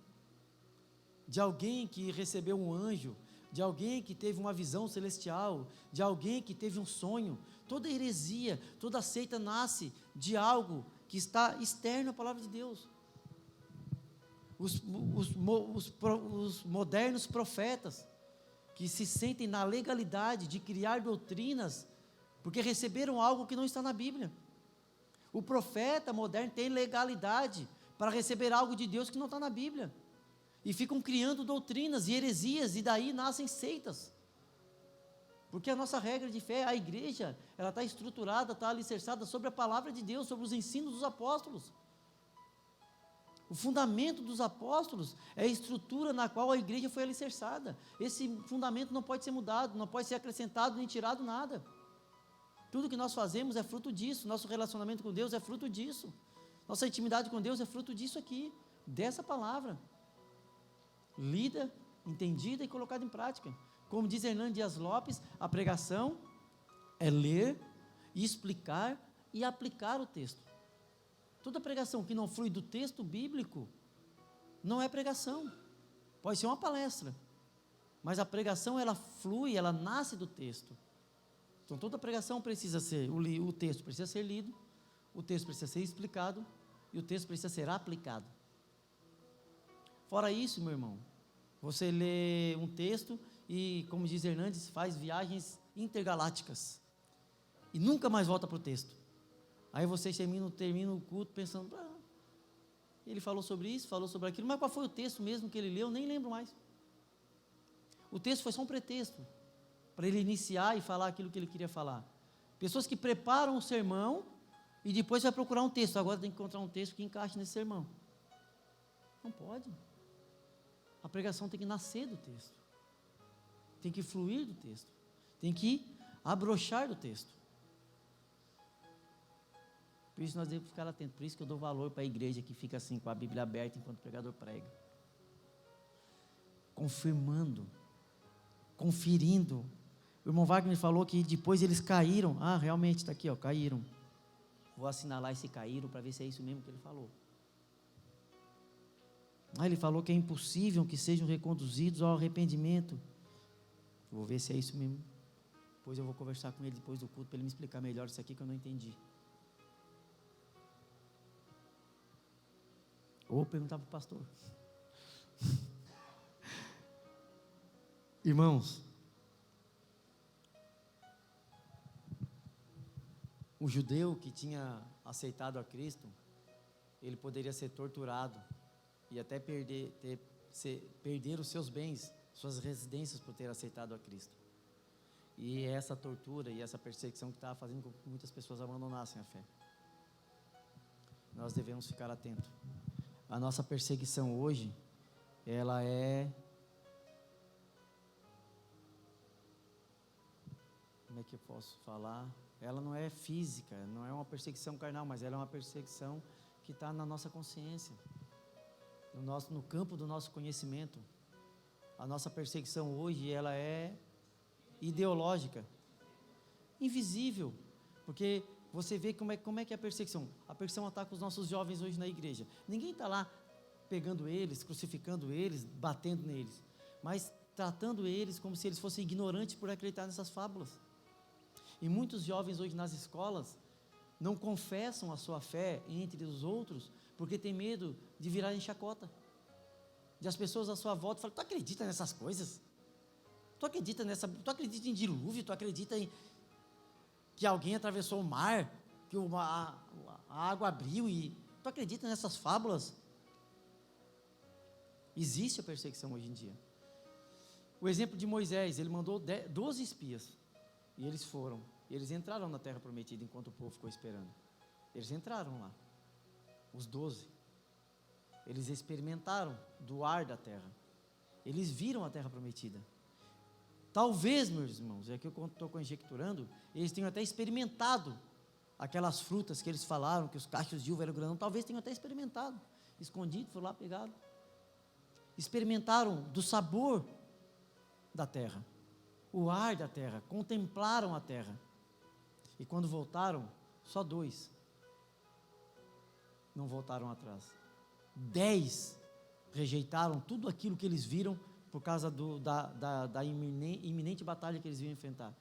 de alguém que recebeu um anjo, de alguém que teve uma visão celestial, de alguém que teve um sonho. Toda heresia, toda seita nasce de algo que está externo à palavra de Deus. Os modernos profetas, que se sentem na legalidade de criar doutrinas, porque receberam algo que não está na Bíblia. O profeta moderno tem legalidade para receber algo de Deus que não está na Bíblia, e ficam criando doutrinas e heresias, e daí nascem seitas. Porque a nossa regra de fé, a igreja, ela está estruturada, está alicerçada sobre a palavra de Deus, sobre os ensinos dos apóstolos. O fundamento dos apóstolos é a estrutura na qual a igreja foi alicerçada. Esse fundamento não pode ser mudado, não pode ser acrescentado nem tirado nada. Tudo que nós fazemos é fruto disso, nosso relacionamento com Deus é fruto disso. Nossa intimidade com Deus é fruto disso aqui, dessa palavra. Lida, entendida e colocada em prática. Como diz Hernando Dias Lopes, a pregação é ler, explicar e aplicar o texto. Toda pregação que não flui do texto bíblico não é pregação. Pode ser uma palestra, mas a pregação ela flui, ela nasce do texto. Então toda pregação precisa ser, o texto precisa ser lido, o texto precisa ser explicado e o texto precisa ser aplicado. Fora isso, meu irmão, você lê um texto e, como diz Hernandes, faz viagens intergalácticas e nunca mais volta para o texto. Aí você termina o culto pensando, ele falou sobre isso, falou sobre aquilo, mas qual foi o texto mesmo que ele leu? Nem lembro mais. O texto foi só um pretexto para ele iniciar e falar aquilo que ele queria falar. Pessoas que preparam o sermão e depois vai procurar um texto. Agora tem que encontrar um texto que encaixe nesse sermão. Não pode. A pregação tem que nascer do texto. Tem que fluir do texto. Tem que abrochar do texto. Por isso nós devemos ficar atentos. Por isso que eu dou valor para a igreja que fica assim, com a Bíblia aberta enquanto o pregador prega. Confirmando. Conferindo. O irmão Wagner falou que depois eles caíram. Realmente está aqui, caíram. Vou assinalar esse caíram para ver se é isso mesmo que ele falou. Ele falou que é impossível que sejam reconduzidos ao arrependimento. Vou ver se é isso mesmo. Depois eu vou conversar com ele depois do culto para ele me explicar melhor isso aqui que eu não entendi. Ou perguntar para o pastor. Irmãos, o judeu que tinha aceitado a Cristo, ele poderia ser torturado e até perder os seus bens, suas residências por ter aceitado a Cristo. E é essa tortura e essa perseguição que estava fazendo com que muitas pessoas abandonassem a fé. Nós devemos ficar atentos. A nossa perseguição hoje, ela é... Como é que eu posso falar? Ela não é física, não é uma perseguição carnal, mas ela é uma perseguição que está na nossa consciência, no campo do nosso conhecimento. A nossa perseguição hoje, ela é ideológica, invisível, porque você vê como é que é a perseguição. A perseguição ataca os nossos jovens hoje na igreja. Ninguém está lá pegando eles, crucificando eles, batendo neles, mas tratando eles como se eles fossem ignorantes por acreditar nessas fábulas. E muitos jovens hoje nas escolas não confessam a sua fé entre os outros porque tem medo de virarem chacota. De as pessoas à sua volta falam, tu acredita nessas coisas? Tu acredita em dilúvio? Tu acredita em que alguém atravessou o mar, que a água abriu e... Tu acredita nessas fábulas? Existe a perseguição hoje em dia. O exemplo de Moisés, ele mandou 12 espias. E eles foram. Eles entraram na terra prometida enquanto o povo ficou esperando. Eles entraram lá. Os 12. Eles experimentaram do ar da terra. Eles viram a terra prometida. Talvez, meus irmãos, é que eu estou conjecturando, eles tenham até experimentado aquelas frutas que eles falaram, que os cachos de uva eram grandão. Talvez tenham até experimentado. Escondido, foram lá, pegaram. Experimentaram do sabor da terra. O ar da terra, contemplaram a terra. E quando voltaram, só 2 não voltaram atrás. 10 rejeitaram tudo aquilo que eles viram por causa da iminente batalha que eles iam enfrentar.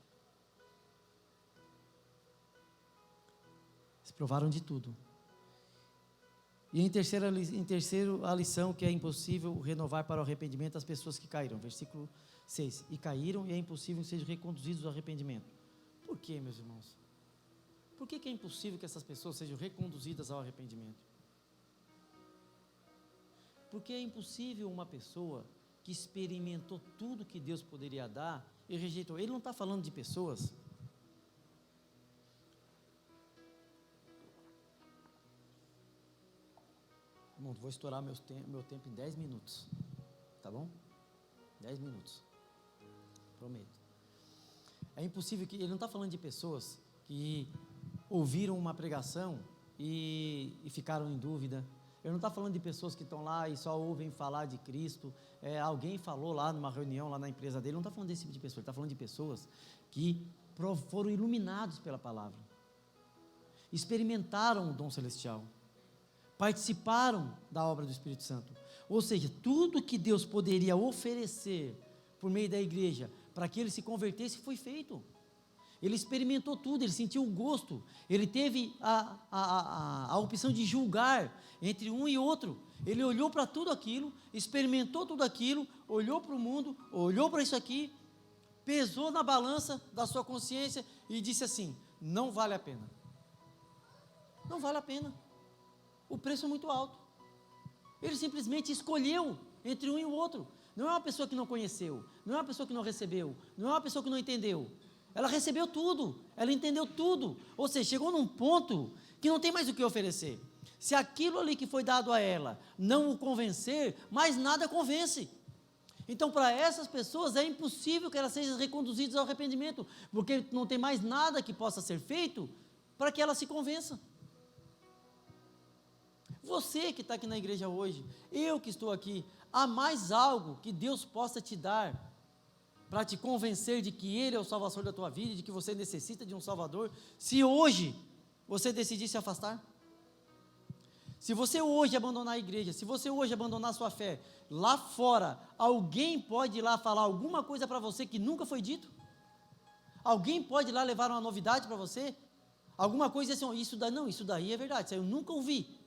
Eles provaram de tudo. E em terceiro, a lição que é impossível renovar para o arrependimento as pessoas que caíram. Versículo 6. E caíram e é impossível que sejam reconduzidos ao arrependimento. Por quê, meus irmãos? Por que é impossível que essas pessoas sejam reconduzidas ao arrependimento? Porque é impossível uma pessoa que experimentou tudo que Deus poderia dar e rejeitou. Ele não está falando de pessoas. Irmão, vou estourar meu tempo em 10 minutos. Tá bom? 10 minutos. Prometo. É impossível que... Ele não está falando de pessoas que ouviram uma pregação e ficaram em dúvida. Ele não está falando de pessoas que estão lá e só ouvem falar de Cristo. Alguém falou lá numa reunião, lá na empresa dele. Ele não está falando desse tipo de pessoa. Ele está falando de pessoas que foram iluminados pela palavra. Experimentaram o dom celestial. participaram da obra do Espírito Santo. Ou seja, tudo que Deus poderia oferecer por meio da igreja para que ele se convertesse foi feito. Ele experimentou tudo, ele sentiu o gosto, ele teve a opção de julgar entre um e outro. Ele olhou para tudo aquilo, experimentou tudo aquilo, olhou para o mundo, olhou para isso aqui, pesou na balança da sua consciência e disse assim: não vale a pena. Não vale a pena. O preço é muito alto. Ele simplesmente escolheu entre um e o outro. Não é uma pessoa que não conheceu, não é uma pessoa que não recebeu, não é uma pessoa que não entendeu. Ela recebeu tudo, ela entendeu tudo. Ou seja, chegou num ponto que não tem mais o que oferecer. Se aquilo ali que foi dado a ela não o convencer, mais nada convence. Então, para essas pessoas é impossível que elas sejam reconduzidas ao arrependimento, porque não tem mais nada que possa ser feito para que ela se convença. Você que está aqui na igreja hoje, eu que estou aqui, há mais algo que Deus possa te dar para te convencer de que Ele é o Salvador da tua vida, de que você necessita de um Salvador, se hoje você decidir se afastar? Se você hoje abandonar a igreja, se você hoje abandonar a sua fé, lá fora, alguém pode ir lá falar alguma coisa para você que nunca foi dito? Alguém pode ir lá levar uma novidade para você? Alguma coisa assim, isso daí é verdade, isso aí eu nunca ouvi,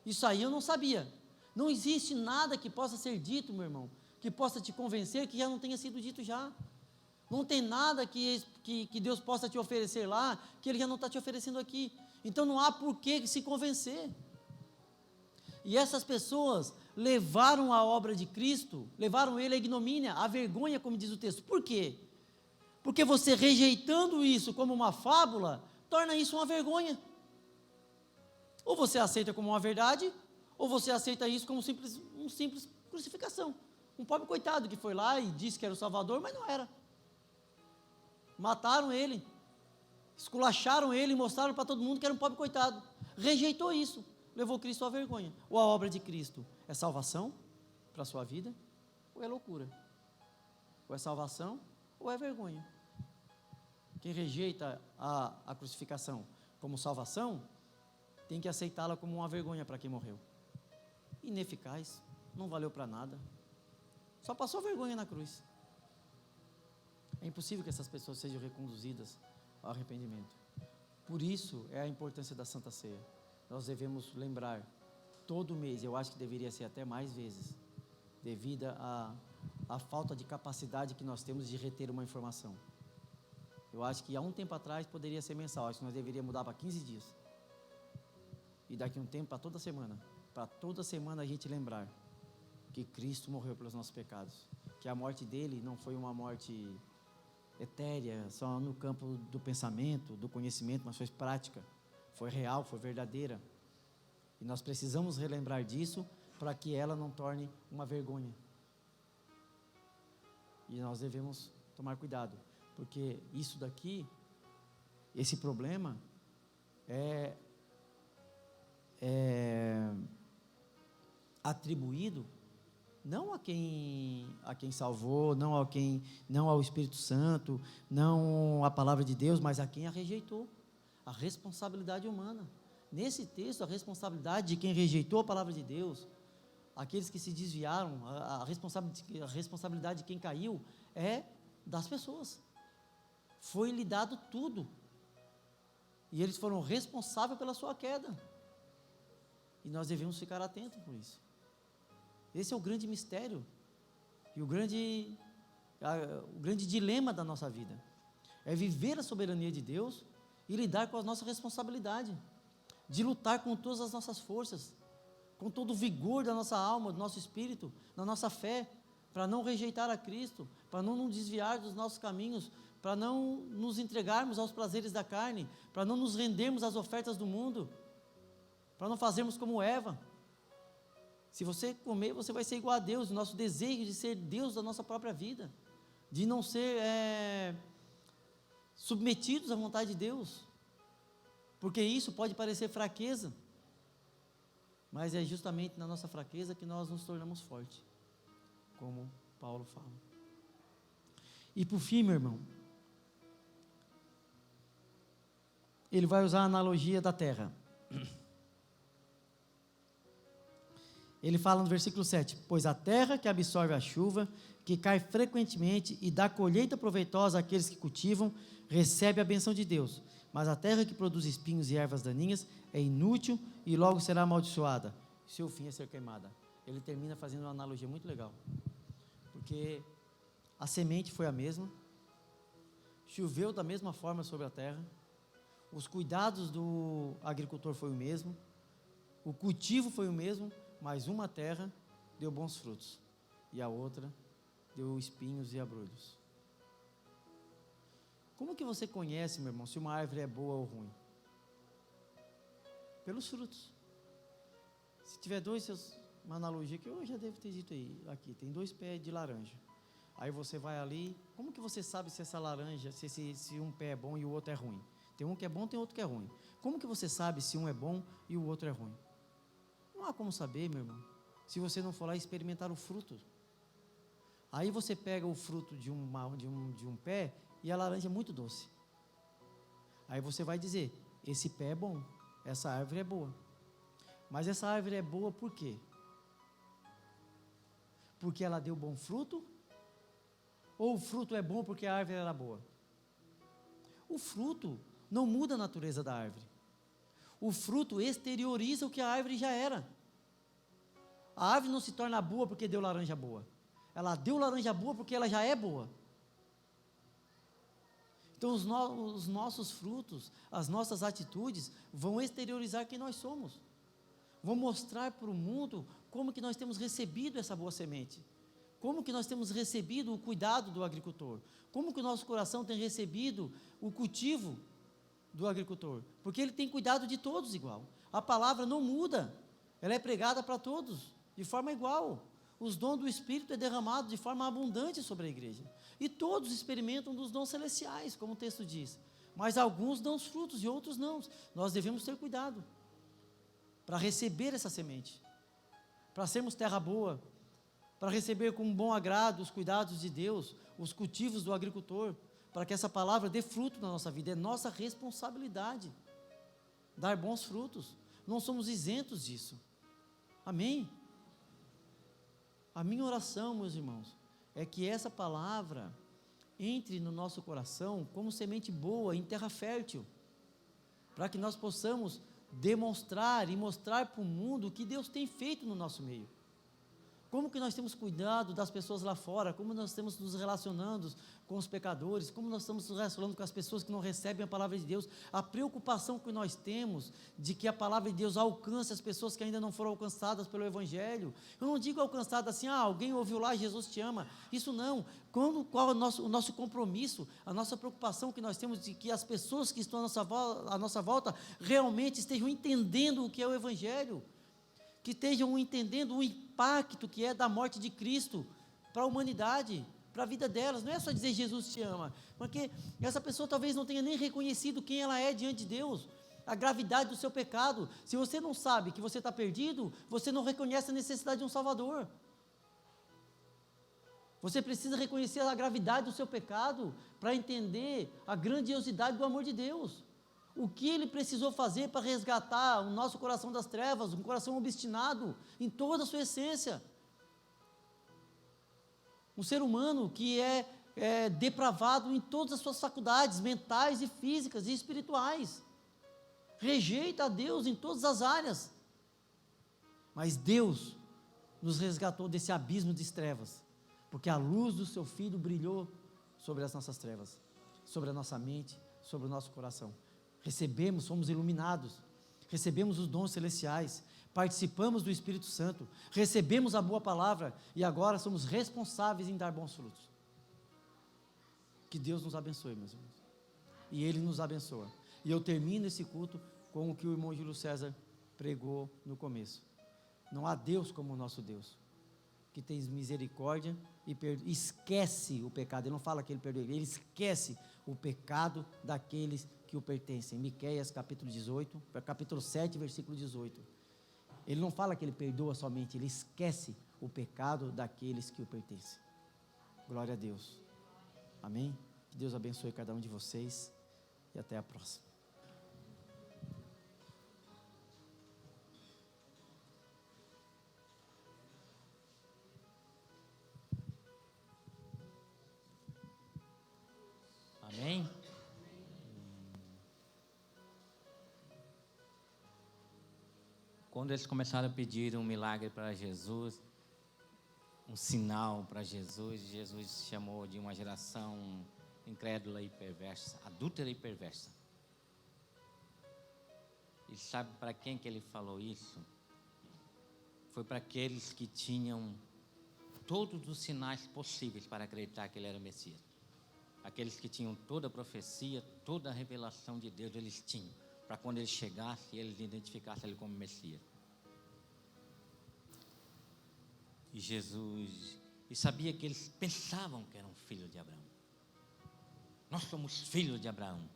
isso aí eu não sabia. Não existe nada que possa ser dito, meu irmão, que possa te convencer que já não tenha sido dito já. Não tem nada que Deus possa te oferecer lá, que Ele já não está te oferecendo aqui. Então não há por que se convencer. E essas pessoas levaram a obra de Cristo, levaram Ele à ignomínia, à vergonha, como diz o texto. Por quê? Porque você rejeitando isso como uma fábula, torna isso uma vergonha. Ou você aceita como uma verdade, ou você aceita isso como um simples crucificação. Um pobre coitado que foi lá e disse que era o Salvador, mas não era. Mataram ele, esculacharam ele e mostraram para todo mundo que era um pobre coitado. Rejeitou isso, levou Cristo à vergonha. Ou a obra de Cristo é salvação para a sua vida, ou é loucura. Ou é salvação, ou é vergonha. Quem rejeita a crucificação como salvação, tem que aceitá-la como uma vergonha para quem morreu. Ineficaz, não valeu para nada. Só passou vergonha na cruz. É impossível que essas pessoas sejam reconduzidas ao arrependimento. Por isso é a importância da Santa Ceia. Nós devemos lembrar todo mês, eu acho que deveria ser até mais vezes, devido à falta de capacidade que nós temos de reter uma informação. Eu acho que há um tempo atrás poderia ser mensal, acho que nós deveríamos mudar para 15 dias. E daqui a um tempo para toda semana a gente lembrar que Cristo morreu pelos nossos pecados, que a morte dele não foi uma morte etérea, só no campo do pensamento, do conhecimento, mas foi prática, foi real, foi verdadeira, e nós precisamos relembrar disso, para que ela não torne uma vergonha, e nós devemos tomar cuidado, porque isso daqui, esse problema, é atribuído não a quem salvou, não ao Espírito Santo, não à palavra de Deus, mas a quem a rejeitou, a responsabilidade humana. Nesse texto, a responsabilidade de quem rejeitou a palavra de Deus, aqueles que se desviaram, a responsabilidade de quem caiu, é das pessoas. Foi-lhe dado tudo, e eles foram responsáveis pela sua queda, e nós devemos ficar atentos por isso. Esse é o grande mistério e o grande dilema da nossa vida. É viver a soberania de Deus e lidar com a nossa responsabilidade, de lutar com todas as nossas forças, com todo o vigor da nossa alma, do nosso espírito, da nossa fé, para não rejeitar a Cristo, para não nos desviar dos nossos caminhos, para não nos entregarmos aos prazeres da carne, para não nos rendermos às ofertas do mundo, para não fazermos como Eva. Se você comer, você vai ser igual a Deus. O nosso desejo de ser Deus da nossa própria vida, de não ser submetidos à vontade de Deus, porque isso pode parecer fraqueza, mas é justamente na nossa fraqueza que nós nos tornamos fortes, como Paulo fala. E por fim, meu irmão, ele vai usar a analogia da terra. Ele fala no versículo 7, pois a terra que absorve a chuva, que cai frequentemente e dá colheita proveitosa àqueles que cultivam, recebe a benção de Deus. Mas a terra que produz espinhos e ervas daninhas é inútil e logo será amaldiçoada. Seu fim é ser queimada. Ele termina fazendo uma analogia muito legal. Porque a semente foi a mesma, choveu da mesma forma sobre a terra, os cuidados do agricultor foi o mesmo, o cultivo foi o mesmo, mas uma terra deu bons frutos e a outra deu espinhos e abrolhos. Como que você conhece, meu irmão, se uma árvore é boa ou ruim? Pelos frutos. Se tiver uma analogia que eu já devo ter dito aqui, tem 2 pés de laranja. Aí você vai ali, como que você sabe se essa laranja, se um pé é bom e o outro é ruim? Tem um que é bom, tem outro que é ruim. Como que você sabe se um é bom e o outro é ruim? Não há como saber, meu irmão, se você não for lá experimentar o fruto. Aí você pega o fruto de um pé e a laranja é muito doce. Aí você vai dizer, esse pé é bom, essa árvore é boa. Mas essa árvore é boa por quê? Porque ela deu bom fruto? Ou o fruto é bom porque a árvore era boa? O fruto não muda a natureza da árvore. O fruto exterioriza o que a árvore já era. A árvore não se torna boa porque deu laranja boa. Ela deu laranja boa porque ela já é boa. Então os nossos frutos, as nossas atitudes vão exteriorizar quem nós somos. Vão mostrar para o mundo como que nós temos recebido essa boa semente. Como que nós temos recebido o cuidado do agricultor. Como que o nosso coração tem recebido o cultivo do agricultor. Porque ele tem cuidado de todos igual. A palavra não muda. Ela é pregada para todos, de forma igual. Os dons do Espírito é derramado de forma abundante sobre a igreja. E todos experimentam dos dons celestiais, como o texto diz. Mas alguns dão os frutos e outros não. Nós devemos ter cuidado para receber essa semente, para sermos terra boa, para receber com bom agrado os cuidados de Deus, os cultivos do agricultor, para que essa palavra dê fruto na nossa vida. É nossa responsabilidade dar bons frutos. Não somos isentos disso. Amém? A minha oração, meus irmãos, é que essa palavra entre no nosso coração como semente boa em terra fértil, para que nós possamos demonstrar e mostrar para o mundo o que Deus tem feito no nosso meio. Como que nós temos cuidado das pessoas lá fora, como nós estamos nos relacionando com os pecadores, como nós estamos nos relacionando com as pessoas que não recebem a palavra de Deus, a preocupação que nós temos de que a palavra de Deus alcance as pessoas que ainda não foram alcançadas pelo Evangelho. Eu não digo alcançadas assim, alguém ouviu lá, Jesus te ama. Isso não. Qual é o nosso compromisso, a nossa preocupação que nós temos de que as pessoas que estão à nossa volta realmente estejam entendendo o que é o Evangelho, que estejam entendendo o impacto que é da morte de Cristo para a humanidade, para a vida delas. Não é só dizer Jesus te ama, porque essa pessoa talvez não tenha nem reconhecido quem ela é diante de Deus, a gravidade do seu pecado. Se você não sabe que você está perdido, você não reconhece a necessidade de um Salvador. Você precisa reconhecer a gravidade do seu pecado para entender a grandiosidade do amor de Deus. O que Ele precisou fazer para resgatar o nosso coração das trevas, um coração obstinado em toda a sua essência. Um ser humano que é depravado em todas as suas faculdades mentais e físicas e espirituais. Rejeita a Deus em todas as áreas. Mas Deus nos resgatou desse abismo de trevas, porque a luz do seu Filho brilhou sobre as nossas trevas, sobre a nossa mente, sobre o nosso coração. Recebemos, somos iluminados, recebemos os dons celestiais, participamos do Espírito Santo, recebemos a boa palavra e agora somos responsáveis em dar bons frutos. Que Deus nos abençoe, meus irmãos. E Ele nos abençoa. E eu termino esse culto com o que o irmão Júlio César pregou no começo. Não há Deus como o nosso Deus, que tem misericórdia e esquece o pecado. Ele não fala que Ele perdoa, Ele esquece o pecado daqueles que o pertencem. Miqueias capítulo 18, capítulo 7, versículo 18. Ele não fala que Ele perdoa somente, Ele esquece o pecado daqueles que o pertencem. Glória a Deus. Amém? Que Deus abençoe cada um de vocês e até a próxima. Amém? Quando eles começaram a pedir um milagre para Jesus, um sinal para Jesus, Jesus chamou de uma geração incrédula e perversa, adúltera e perversa. E sabe para quem que ele falou isso? Foi para aqueles que tinham todos os sinais possíveis para acreditar que ele era o Messias. Aqueles que tinham toda a profecia, toda a revelação de Deus, eles tinham. Para quando ele chegasse, eles identificassem ele como Messias. E Jesus, e sabia que eles pensavam que eram filhos de Abraão. Nós somos filhos de Abraão.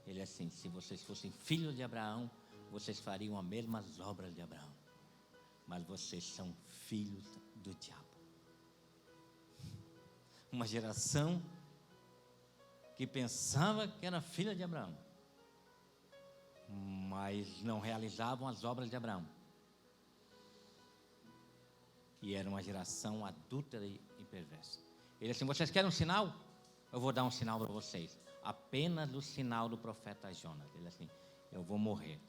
Ele é assim: se vocês fossem filhos de Abraão, vocês fariam as mesmas obras de Abraão. Mas vocês são filhos do diabo. Uma geração que pensava que era filha de Abraão, mas não realizavam as obras de Abraão. E era uma geração adúltera e perversa. Ele assim: vocês querem um sinal? Eu vou dar um sinal para vocês. Apenas o sinal do profeta Jonas. Ele assim: eu vou morrer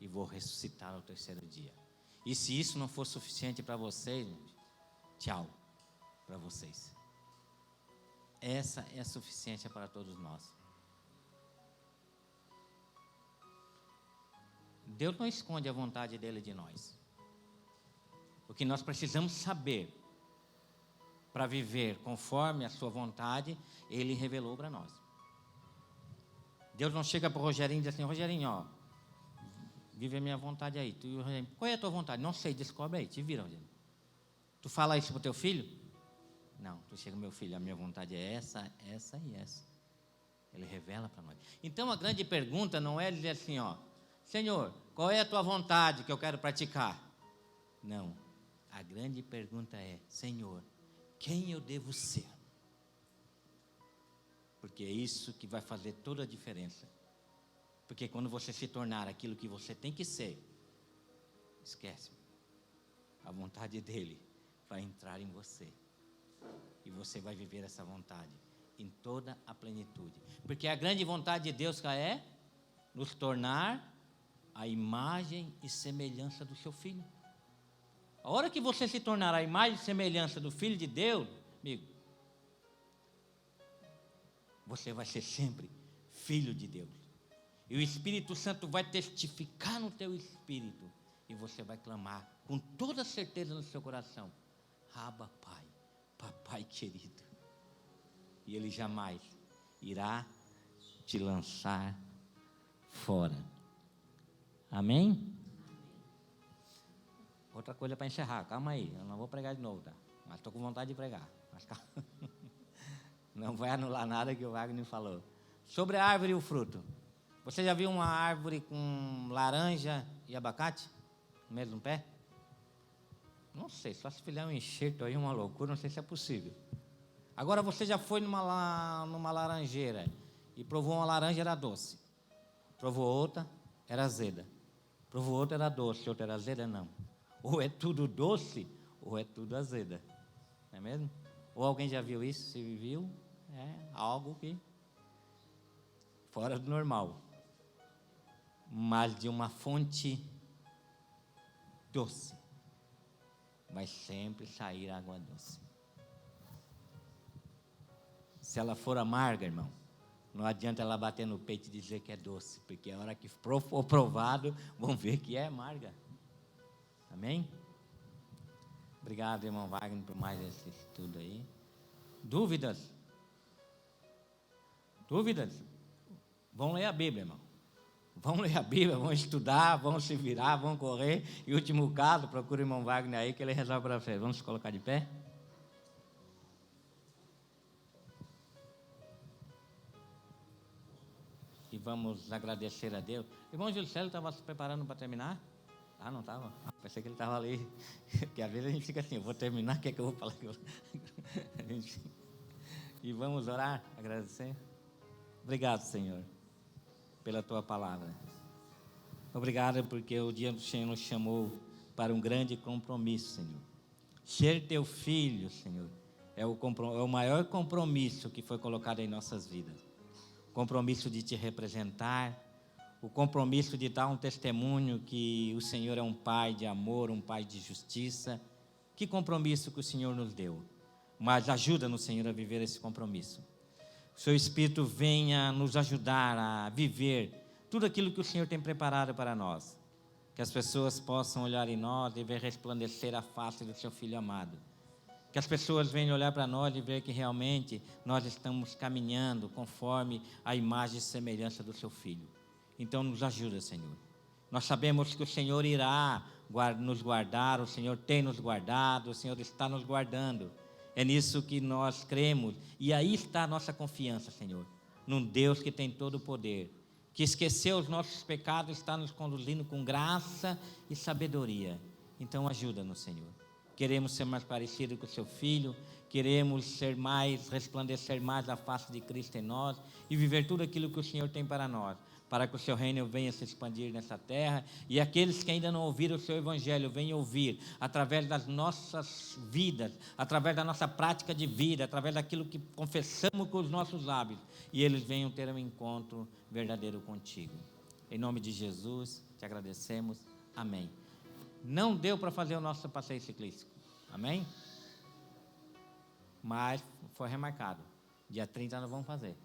e vou ressuscitar no terceiro dia. E se isso não for suficiente para vocês, tchau para vocês. Essa é a suficiência para todos nós. Deus não esconde a vontade dele de nós. O que nós precisamos saber para viver conforme a sua vontade, ele revelou para nós. Deus não chega para o Rogerinho e diz assim: Rogerinho, ó, vive a minha vontade aí. Tu, Rogerinho, qual é a tua vontade? Não sei, descobre aí, te vira, Rogerinho. Tu fala isso para o teu filho? Não, tu chega: meu filho, a minha vontade é essa, essa e essa. Ele revela para nós. Então a grande pergunta não é dizer assim, ó: Senhor, qual é a tua vontade que eu quero praticar? Não, a grande pergunta é: Senhor, quem eu devo ser? Porque é isso que vai fazer toda a diferença. Porque quando você se tornar aquilo que você tem que ser, esquece, a vontade dele vai entrar em você. E você vai viver essa vontade em toda a plenitude. Porque a grande vontade de Deus é nos tornar a imagem e semelhança do seu Filho. A hora que você se tornar a imagem e semelhança do Filho de Deus, amigo, você vai ser sempre filho de Deus. E o Espírito Santo vai testificar no teu espírito. E você vai clamar com toda certeza no seu coração: Abba, Pai, Papai querido. E Ele jamais irá te lançar fora. Amém? Outra coisa para encerrar, calma aí, eu não vou pregar de novo, tá? Mas estou com vontade de pregar. Mas calma. Não vai anular nada que o Wagner falou. Sobre a árvore e o fruto. Você já viu uma árvore com laranja e abacate no mesmo pé? Não sei, só se fizer um enxerto aí, uma loucura, não sei se é possível. Agora você já foi numa laranjeira e provou uma laranja, era doce. Provou outra, era azeda. Provou outra, era doce, outra era azeda, não. Ou é tudo doce, ou é tudo azeda. Não é mesmo? Ou alguém já viu isso? Se viu, é algo que fora do normal. Mas de uma fonte doce vai sempre sair água doce. Se ela for amarga, irmão, não adianta ela bater no peito e dizer que é doce, porque a hora que for provado, vão ver que é amarga. Amém? Obrigado, irmão Wagner, por mais esse estudo aí. Dúvidas? Dúvidas? Vão ler a Bíblia, irmão. Vão ler a Bíblia, vão estudar, vão se virar, vão correr. E último caso, procura o irmão Wagner aí, que ele resolve para você. Vamos se colocar de pé? E vamos agradecer a Deus. O irmão Juscelio estava se preparando para terminar? Ah, não estava? Pensei que ele estava ali. Porque às vezes a gente fica assim: eu vou terminar, o que é que eu vou falar? E vamos orar, agradecer. Obrigado, Senhor, pela Tua palavra. Obrigado porque o dia do Senhor nos chamou para um grande compromisso, Senhor. Ser Teu Filho, Senhor, é o maior compromisso que foi colocado em nossas vidas. O compromisso de te representar, o compromisso de dar um testemunho que o Senhor é um Pai de amor, um Pai de justiça. Que compromisso que o Senhor nos deu. Mas ajuda-nos, Senhor, a viver esse compromisso. O Seu Espírito venha nos ajudar a viver tudo aquilo que o Senhor tem preparado para nós. Que as pessoas possam olhar em nós e ver resplandecer a face do Seu Filho amado. Que as pessoas venham olhar para nós e ver que realmente nós estamos caminhando conforme a imagem e semelhança do Seu Filho. Então nos ajuda, Senhor. Nós sabemos que o Senhor irá nos guardar, o Senhor tem nos guardado, o Senhor está nos guardando. É nisso que nós cremos e aí está a nossa confiança, Senhor. Num Deus que tem todo o poder, que esqueceu os nossos pecados, está nos conduzindo com graça e sabedoria. Então ajuda-nos, Senhor. Queremos ser mais parecidos com o Seu Filho, queremos resplandecer mais a face de Cristo em nós e viver tudo aquilo que o Senhor tem para nós, para que o Seu reino venha se expandir nessa terra e aqueles que ainda não ouviram o Seu Evangelho venham ouvir através das nossas vidas, através da nossa prática de vida, através daquilo que confessamos com os nossos lábios e eles venham ter um encontro verdadeiro contigo. Em nome de Jesus, te agradecemos. Amém. Não deu para fazer o nosso passeio ciclístico, amém? Mas foi remarcado, dia 30 nós vamos fazer.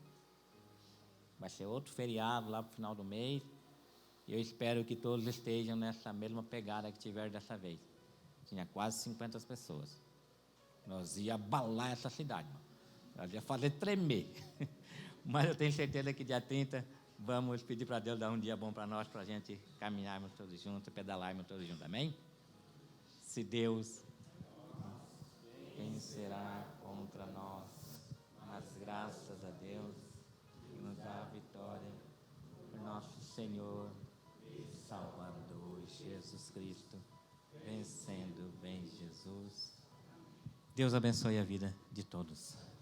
Vai ser outro feriado lá para o final do mês. E eu espero que todos estejam nessa mesma pegada que tiveram dessa vez. Tinha quase 50 pessoas. Nós ia abalar essa cidade, nós ia fazer tremer. Mas eu tenho certeza que dia 30 vamos pedir para Deus dar um dia bom para nós, para a gente caminharmos todos juntos, pedalarmos todos juntos, amém? Se Deus, quem será contra nós? Mas graças a Deus, que nos dá a vitória, por nosso Senhor e Salvador Jesus Cristo, vencendo bem Jesus. Deus abençoe a vida de todos.